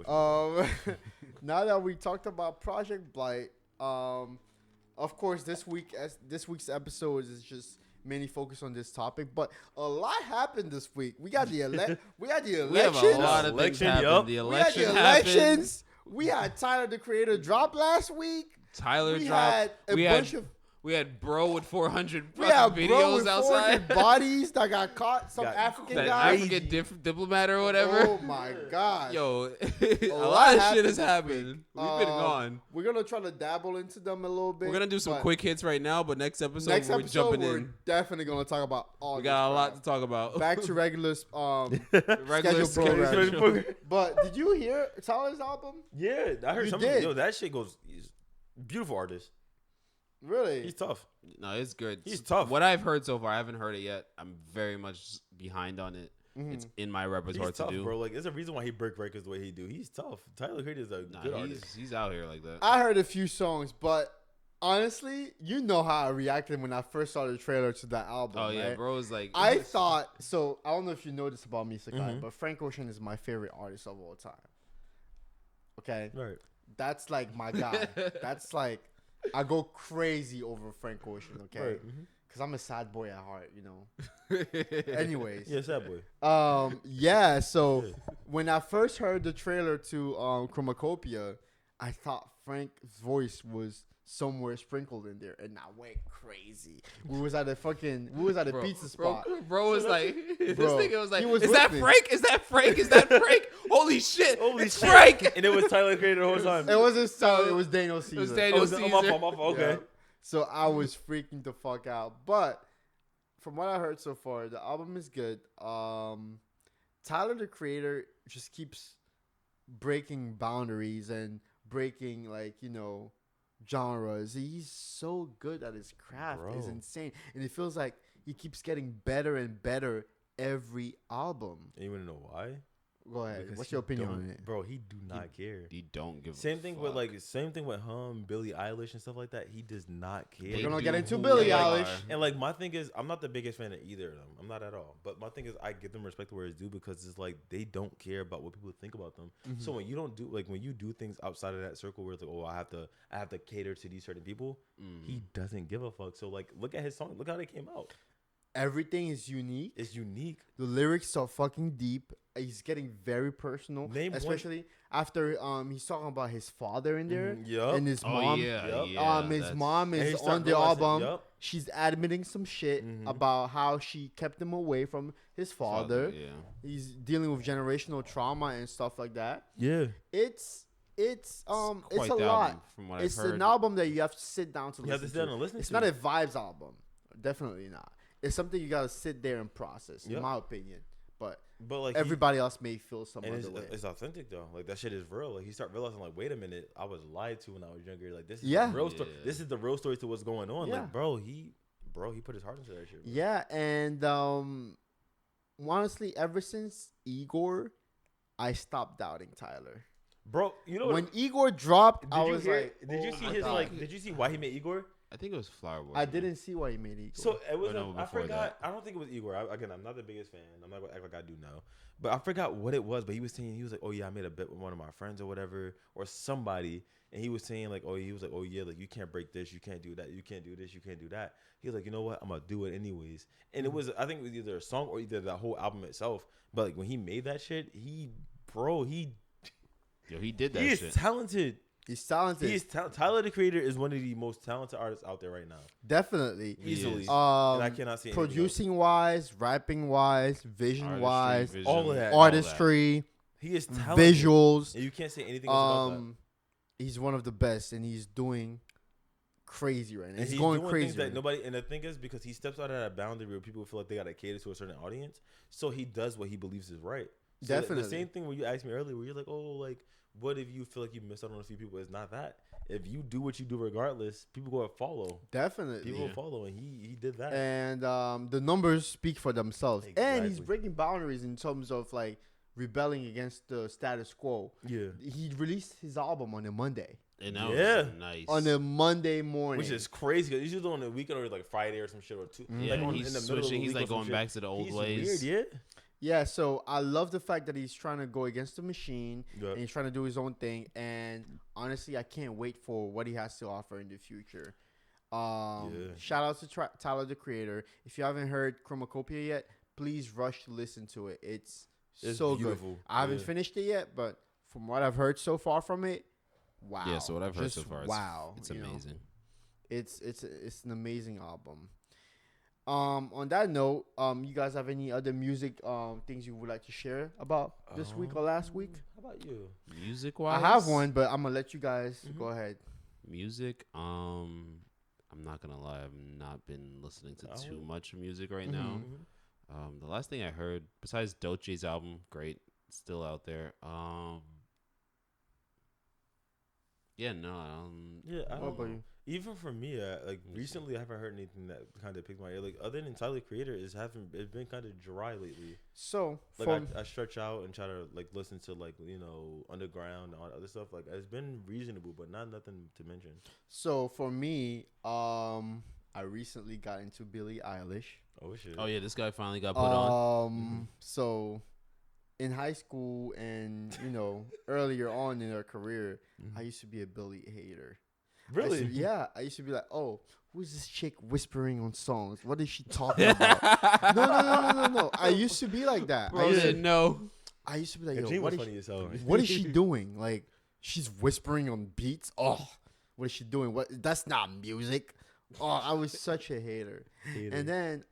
now that we talked about Project Blight, of course this week's episode is just mainly focused on this topic. But a lot happened this week. We got the elections. We have a lot of things happen. The election we had the elections. We had Tyler the Creator drop last week. Tyler we dropped. Had a bunch of. We had bro with 400 We had videos bro with outside. 400 bodies that got caught. Some African That guy. African diplomat or whatever. Oh my god. Yo, a lot of shit has happened. We've been gone. We're gonna try to dabble into them a little bit. We're gonna do some quick hits right now, but next episode we're jumping in. Definitely gonna talk about all. We got a lot to talk about. Back to regular regular scheduled schedule. program. But did you hear Tyler's album? Yeah, I heard something. did. Yo, that shit goes. Beautiful artist. Really? He's tough. No, it's good. He's tough. What I've heard so far, I haven't heard it yet. I'm very much behind on it. Mm-hmm. It's in my repertoire He's tough, to do. bro. Like, there's a reason why he break records the way he do. He's tough. Tyler Creator is a good artist. He's out here like that. I heard a few songs, but honestly, you know how I reacted when I first saw the trailer to that album. Oh yeah, right? bro was like. I thought so. I don't know if you know this about me, Sakai, Mm-hmm. but Frank Ocean is my favorite artist of all time. Okay, Right. that's like my guy. That's like I go crazy over Frank Ocean. Okay, Right. because I'm a sad boy at heart. You know. Anyways, Yes, that boy. yeah. So when I first heard the trailer to Chromacopia, I thought Frank's voice was somewhere sprinkled in there, and I went crazy. We was at a pizza spot. Bro was like, this Bro, nigga was like, he was is with that me. Frank? Is that Frank? Is that Frank? Holy shit! Holy it's shit. Frank! And it was Tyler Creator the whole time. It wasn't so. It was Daniel Caesar. It was Daniel my Caesar. fault. Okay. Yeah. So I was freaking the fuck out. But from what I heard so far, the album is good. Tyler the Creator just keeps breaking boundaries and breaking, like, you know, genres. He's so good at his craft. Bro. It's insane. And it feels like he keeps getting better and better every album. And you want to know why? Go ahead. Because What's your he opinion don't- on it? Bro, he do not care. He don't give Same a thing fuck. with Billie Eilish and stuff like that. He does not care. We're gonna do get into who Billie they Eilish. are. And like my thing is, I'm not the biggest fan of either of them. I'm not at all. But my thing is, I give them respect where it's due because it's like they don't care about what people think about them. Mm-hmm. So when you don't do when you do things outside of that circle where it's like, oh, I have to cater to these certain people, he doesn't give a fuck. So like, look at his song. Look how they came out. Everything is unique. It's unique. The lyrics are fucking deep. He's getting very personal, Name one- especially after he's talking about his father in there Yup. and his Oh mom. yeah. His that's- mom And is he start on the realizing- album. yup. She's admitting some shit Mhm. about how she kept him away from his father. Yeah. He's dealing with generational trauma and stuff like that. Yeah. It's it's quite a the lot. album, from what It's I've heard. an album that you have to sit down to You have to listen sit down and listen It's to. not a vibes album. Definitely not. It's something you gotta sit there and process, in Yep. my opinion. But But like everybody else may feel some and other way. it's authentic though. Like that shit is real. Like you start realizing like, wait a minute, I was lied to when I was younger. Like this is Yeah. the real story. Yeah. This is the real story to what's going on. Yeah. Like bro, he put his heart into that shit. Bro. Yeah, and honestly, ever since Igor, I stopped doubting Tyler. Bro, you know When what? Igor dropped, Did I you was hear? like, Did you oh see my his God. like? Did you see why he made Igor? I think it was Flower Boy. I didn't see why he made Igor. So it was. no, I before forgot. that. I don't think it was Igor. Again, I'm not the biggest fan. I'm not gonna act like I do now. But I forgot what it was. But he was saying he was like, oh yeah, I made a bet with one of my friends or whatever or somebody, and he was saying like, oh yeah, like you can't break this, you can't do that, you can't do this, you can't do that. He was like, you know what, I'm gonna do it anyways. And it was, I think it was either a song or either the whole album itself. But like when he made that shit, he did that he is shit. talented. He's talented. Tyler the Creator is one of the most talented artists out there right now. Definitely. He Easily. is. And I cannot see anything else. Producing wise, rapping wise, vision wise, Artistry, all of vision, that. all artistry, He is talented. visuals. And you can't say anything else about that. He's one of the best, and he's doing crazy right now. And He's going doing crazy. things that right now. nobody. And the thing is, because he steps out of that boundary where people feel like they gotta cater to a certain audience, so he does what he believes is right. So Definitely. the same thing where you asked me earlier, where you're like, oh, like, what if you feel like you missed out on a few people? It's not that. If you do what you do regardless, people go and follow. Definitely. People will follow, and he did that. And the numbers speak for themselves. And he's Exactly. breaking boundaries in terms of like rebelling against the status quo. Yeah, He released his album on a Monday. And that Yeah. was nice. On a Monday morning. which is crazy because he's usually on the weekend or like Friday or some shit or two. yeah, like on, he's in the middle of the switching. He's week or like some going shit. back to the old He's ways. Weird, yeah. Yeah, so I love the fact that he's trying to go against the machine Yep. and he's trying to do his own thing. And honestly, I can't wait for what he has to offer in the future. Shout out to Tyler the Creator. If you haven't heard Chromacopia yet, please rush to listen to it. It's so beautiful. good. I haven't Yeah. finished it yet, but from what I've heard so far from it, wow. Yeah, so what I've heard Just so far is wow. it's you know. amazing. It's an amazing album. On that note, you guys have any other music things you would like to share about this week or last week? How about you? Music wise, I have one, but I'm gonna let you guys go ahead. Music, I'm not gonna lie, I've not been listening to too much music right now. Mm-hmm. The last thing I heard, besides Doechie's album, great, it's still out there. Yeah, no, Yeah, I What don't about know. you? Even for me, like recently, I haven't heard anything that kind of picked my ear. Like other than Tyler Creator, it's been kind of dry lately. So Like I stretch out and try to like listen to like underground and all that other stuff. Like it's been reasonable, but nothing to mention. So for me, I recently got into Billie Eilish. Oh shit. oh yeah, this guy finally got put on. So in high school and earlier on in her career, I used to be a Billie hater. Really? I used to be like, oh, who's this chick whispering on songs? What is she talking about? No. I used to be like that. Bro didn't know. I used to be like, And yo, Gene what was is, funny as hell. what is she doing? Like, she's whispering on beats. Oh, what is she doing? What? That's not music. Oh, I was such a hater. And then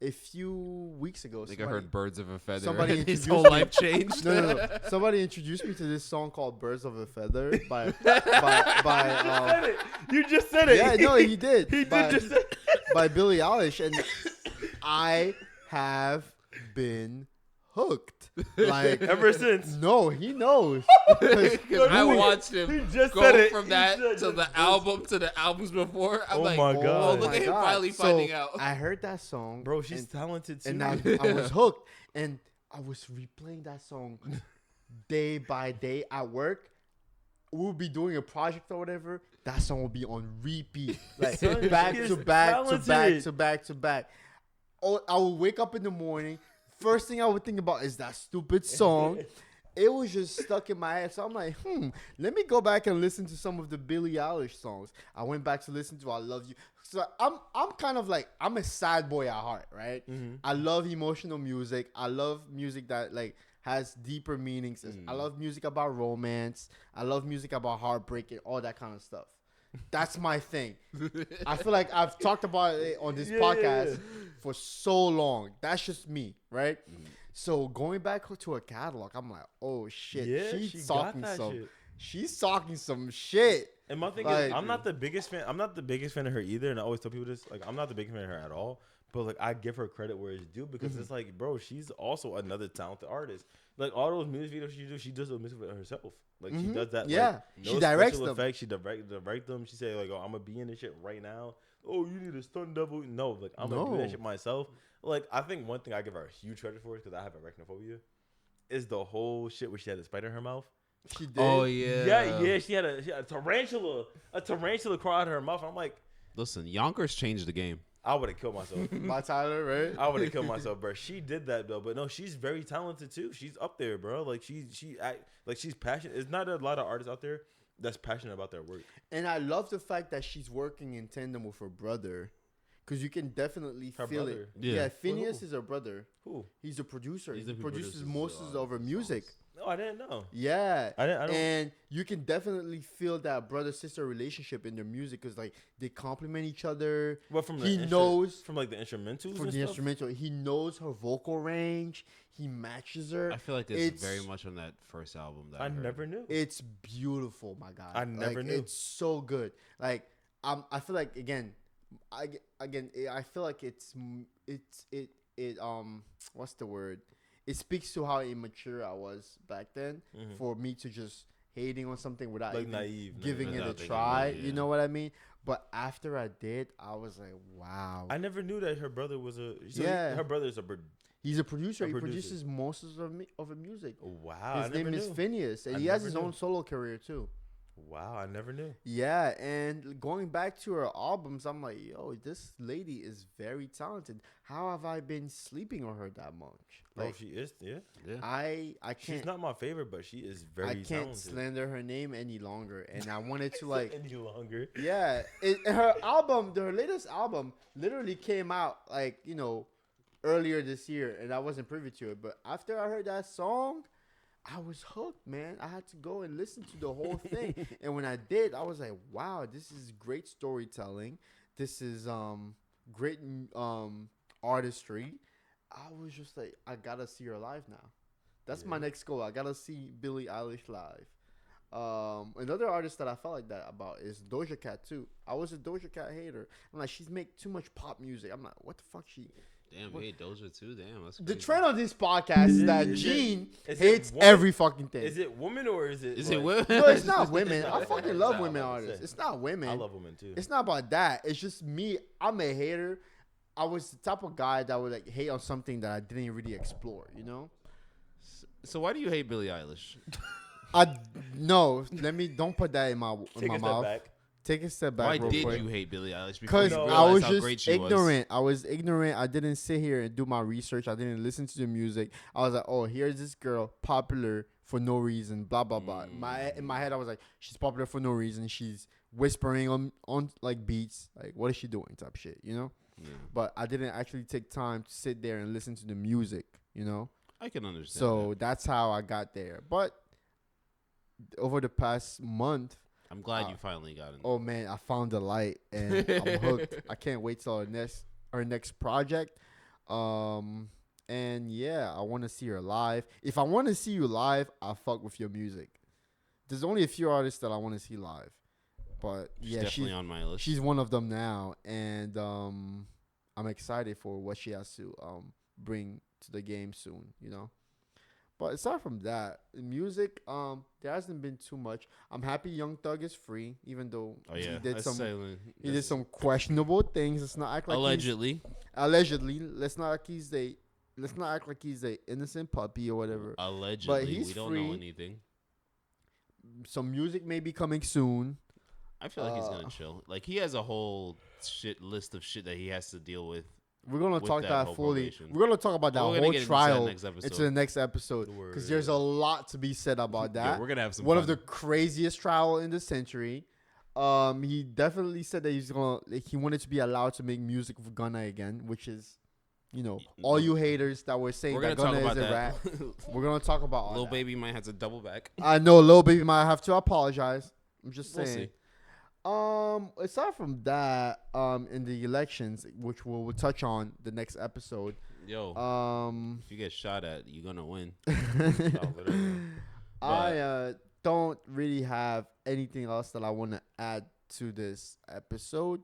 a few weeks ago, I think I heard Birds of a Feather. somebody and his introduced whole me- life changed. no. Somebody introduced me to this song called "Birds of a Feather" by You just said it. yeah, no, he did. He by, did just say by Billie Eilish, and I have been hooked. Like ever since. no, he knows. 'Cause I Wait, watched he him just go said it. from He that said to it. the album to the albums before. I'm Oh like, my oh, God. look my at him God. finally So, finding out. I heard that song, Bro, she's and, talented too. and I was hooked, and I was replaying that song day by day at work. We'll be doing a project or whatever. That song will be on repeat, like Son, back she to is back to back talented. to back to back. Oh, I will wake up in the morning. First thing I would think about is that stupid song. it was just stuck in my head. So I'm like, let me go back and listen to some of the Billie Eilish songs. I went back to listen to "I Love You." So I'm kind of like, I'm a sad boy at heart, right? Mm-hmm. I love emotional music. I love music that like has deeper meanings. I love music about romance. I love music about heartbreak and all that kind of stuff. That's my thing. I feel like I've talked about it on this podcast for so long. That's just me, right? So going back to her catalog, I'm like, oh shit, Yeah, she's she got talking that some. shit. She's talking some shit. And my thing Like- is, I'm not the biggest fan. I'm not the biggest fan of her either. And I always tell people this, like, I'm not the biggest fan of her at all. But like, I give her credit where it's due because it's like, bro, she's also another talented artist. Like all those music videos she does those music videos herself. Like she does that. Yeah. Like, She directs special them. effects. She direct them. She say like, oh, I'm gonna be in this shit right now. Oh, you need a stunt double? No, like I'm gonna do No. that shit myself. Like I think one thing I give her a huge credit for is because I have arachnophobia, is the whole shit where she had a spider in her mouth. She did. Oh yeah. Yeah. She had a tarantula crawl out of her mouth. I'm like, Listen, Yonkers changed the game. I would have killed myself. By Tyler, right? I would have killed myself, bro. She did that though, but no, she's very talented too. She's up there, bro. Like she act like she's passionate. There's not a lot of artists out there that's passionate about their work. And I love the fact that she's working in tandem with her brother, because you can definitely Her feel brother? it. Yeah. Yeah, Phineas Who? is her brother. Who? He's a producer. He's He the produces producer most of, of her music. songs. No, I didn't know. Yeah. I don't. And you can definitely feel that brother-sister relationship in their music, because like they complement each other. What from He knows from like the instrumentals for and the stuff? instrumental. He knows her vocal range. He matches her. I feel like it's It's- very much on that first album that I heard. never knew. It's beautiful, my God. I never Like, knew. It's so good. Like I feel like I feel like what's the word? It speaks to how immature I was back then for me to just hating on something without Like even naive, giving it without a thinking try. about it, You yeah. know what I mean? But after I did, I was like, wow. I never knew that her brother was a. So Yeah. her brother's a. He's a producer. A He producer. produces most of her music. Wow, His I never name is knew. Phineas, and I he has never his knew. own solo career too. Wow, I never knew. Yeah, and going back to her albums, I'm like, yo, this lady is very talented. How have I been sleeping on her that much? Oh, Like, she is. Yeah, Yeah. I she's can't not my favorite, but she is very I can't talented. slander her name any longer, and I wanted to like, any longer. yeah, her latest album, literally came out like earlier this year, and I wasn't privy to it. But after I heard that song, I was hooked, man. I had to go and listen to the whole thing. And when I did, I was like, wow, this is great storytelling. This is great artistry. I was just like, I gotta see her live now. That's my next goal. I gotta see Billie Eilish live. Another artist that I felt like that about is Doja Cat too. I was a Doja Cat hater. I'm like, she's make too much pop music. I'm like, what the fuck she? Damn, What? hey, Doja too. Damn, that's The crazy. trend on this podcast is that is it- Gene is it hates woman? every fucking thing. Is it woman or is it? Is it like- women? No, it's not women. not I women. fucking love I women was about to artists. say. It's not women. I love women too. It's not about that. It's just me. I'm a hater. I was the type of guy that would like hate on something that I didn't really explore. So why do you hate Billie Eilish? No. Don't put that in my Take a step mouth. back. Take a step back. Why real did quick. you hate Billie Eilish? Before Because you No. I realized was how just great she ignorant. I was ignorant. I didn't sit here and do my research. I didn't listen to the music. I was like, oh, here's this girl popular for no reason. Blah blah blah. In my head, I was like, she's popular for no reason. She's whispering on like beats. Like, what is she doing? Type shit. Yeah. But I didn't actually take time to sit there and listen to the music. I can understand. So that's how I got there. But over the past month, I'm glad you finally got in. oh man, I found the light and I'm hooked. I can't wait till our next project. And yeah, I want to see her live. If I want to see you live, I fuck with your music. There's only a few artists that I want to see live, but She's yeah, definitely on my list. she's one of them now, and I'm excited for what she has to bring to the game soon. But aside from that, in music, there hasn't been too much. I'm happy Young Thug is free, even though Oh yeah, he did that's some silent. he did some questionable things. Let's not act like Allegedly. allegedly. Let's not act like he's a innocent puppy or whatever. Allegedly, he's we don't know free. anything. Some music may be coming soon. I feel like he's gonna chill. Like he has a whole list of shit that he has to deal with We're gonna with talk that that whole fully. probation. We're gonna talk about that But we're gonna whole get into trial that next episode. into the next episode because there's a lot to be said about that. Yeah, we're gonna have some One fun. of the craziest trial in the century. He definitely said that he's gonna like he wanted to be allowed to make music with Gunna again, which is, all you haters that were saying We're that gonna Gunna talk is about a rat. that. We're gonna talk about all Lil that. Baby might have to double back. I know Lil Baby might have to apologize. I'm just We'll saying. see. Aside from that, in the elections, which we'll touch on the next episode. Yo, if you get shot at, you're gonna win. I don't really have anything else that I want to add to this episode.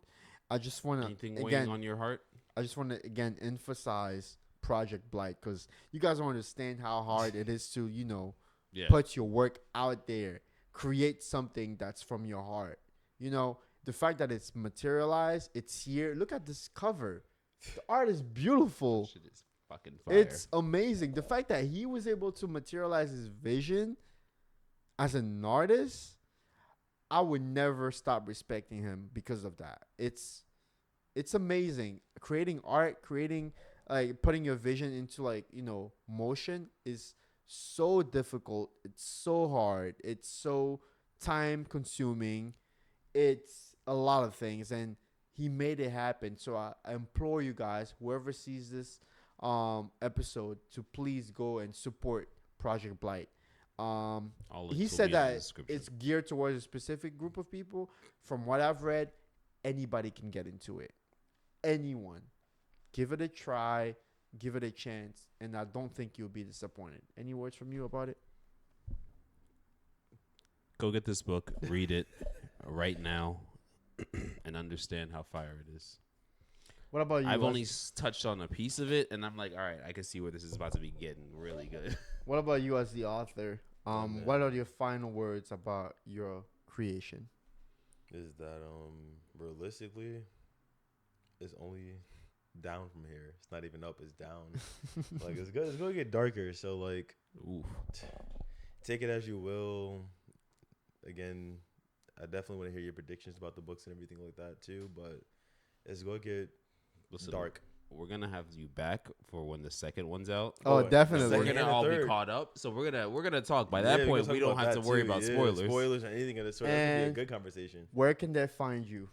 I just want to Anything weighing on your heart? I just want to again emphasize Project Blight because you guys don't understand how hard it is to put your work out there, create something that's from your heart. The fact that it's materialized, it's here. Look at this cover. The art is beautiful. Shit is fucking fire. It's amazing. The fact that he was able to materialize his vision as an artist, I would never stop respecting him because of that. It's amazing. Creating art, putting your vision into motion is so difficult. It's so hard. It's so time consuming. It's a lot of things, and he made it happen. So I implore you guys, whoever sees this episode, to please go and support Project Blight. He said that it's geared towards a specific group of people. From what I've read, anybody can get into it. Anyone. Give it a try. Give it a chance. And I don't think you'll be disappointed. Any words from you about it? Go get this book. Read it right now. And understand how fire it is. What about you? I've only touched on a piece of it, and I'm like, all right, I can see where this is about to be getting really good. What about you as the author? What are your final words about your creation? Is that realistically, it's only down from here. It's not even up. It's down. Like it's good. It's gonna get darker. So like, Oof. Take it as you will. Again, I definitely want to hear your predictions about the books and everything like that too. But it's gonna get dark. We're gonna have you back for when the second one's out. Oh, definitely. We're gonna all be caught up, so we're gonna talk. By that point, we don't have to worry about spoilers. Spoilers or anything of the sort. That could be a good conversation. Where can they find you?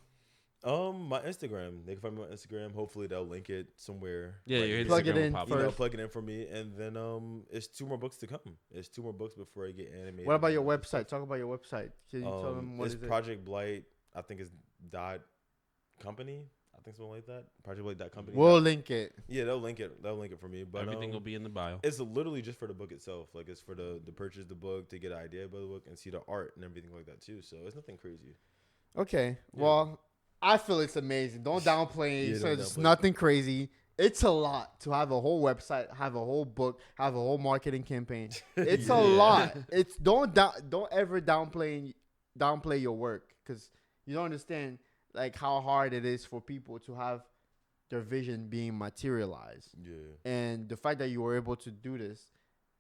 My Instagram. They can find me on Instagram. Hopefully, they'll link it somewhere. Yeah, your plug Instagram it in will pop first. up. Plug it in for me, and then it's 2 more books to come. It's 2 more books before I get animated. What about your website? Talk about your website. Can you tell them what it's is it? Project Blight. I think it's .company. I think something like that. Projectblight.company. We'll link it. Yeah, they'll link it. They'll link it for me. But Everything will be in the bio. It's literally just for the book itself. Like it's for the purchase the book, to get an idea about the book and see the art and everything like that too. So it's nothing crazy. Okay. Yeah. Well, I feel it's amazing. Don't downplay it. Yeah, So don't it's downplay it. nothing crazy. It's a lot to have a whole website, have a whole book, have a whole marketing campaign. It's a lot. It's don't ever downplay your work, because you don't understand like how hard it is for people to have their vision being materialized. Yeah. And the fact that you were able to do this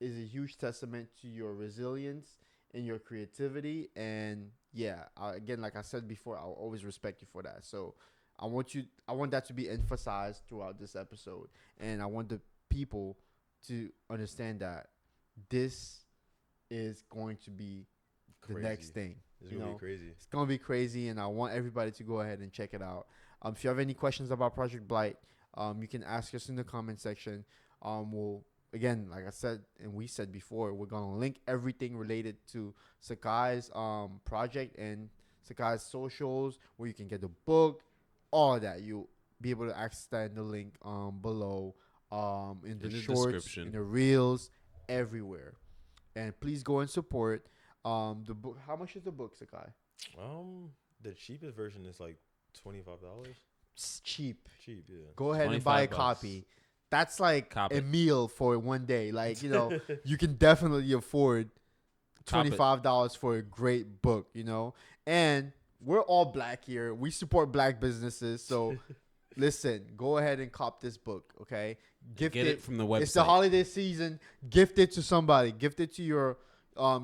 is a huge testament to your resilience and your creativity. And yeah, again, like I said before, I'll always respect you for that. So I want that to be emphasized throughout this episode. And I want the people to understand that this is going to be Crazy. the next thing. It's gonna be crazy. It's going to be crazy, and I want everybody to go ahead and check it out. If you have any questions about Project Blight, you can ask us in the comment section. We'll, again, like I said and we said before, we're going to link everything related to Sakai's project and Sakai's socials, where you can get the book, all of that. You'll be able to access that in the link below, in the shorts, description, in the reels, everywhere. And please go and support the book. How much is the book, Sakai? The cheapest version is like $25. It's cheap. Cheap, yeah. Go ahead and buy a $25. copy. That's like Cop a it. meal for one day. Like, you can definitely afford Cop it. $25 for a great book, And we're all black here. We support black businesses. So listen, go ahead and cop this book, okay? Get it from the website. It's the holiday season. Gift it to somebody. Gift it to your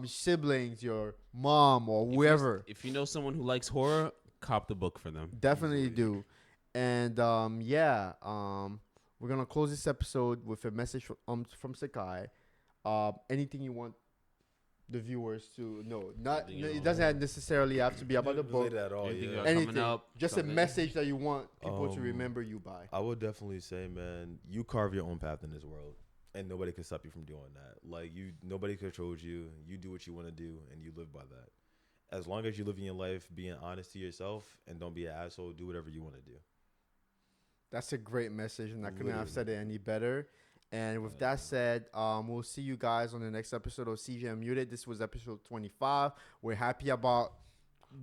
siblings, your mom, or whoever. If you know someone who likes horror, cop the book for them. Definitely do. And we're gonna close this episode with a message from Sakai. Anything you want the viewers to know? Not it doesn't necessarily have to be about the book. Related at all, Anything yeah. got coming Anything, up, just something. a message that you want people to remember you by. I would definitely say, man, you carve your own path in this world, and nobody can stop you from doing that. Like nobody controls you. You do what you want to do, and you live by that. As long as you live in your life being honest to yourself and don't be an asshole, do whatever you want to do. That's a great message, and I couldn't have Literally. said it any better. And with that said, we'll see you guys on the next episode of CJ Unmuted. This was episode 25. We're happy about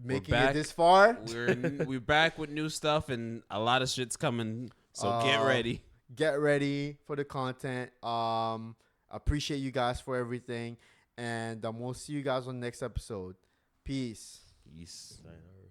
making it back. this far. We're back with new stuff, and a lot of shit's coming. So get ready. Get ready for the content. Appreciate you guys for everything, and we'll see you guys on the next episode. Peace. Peace. Sayonara.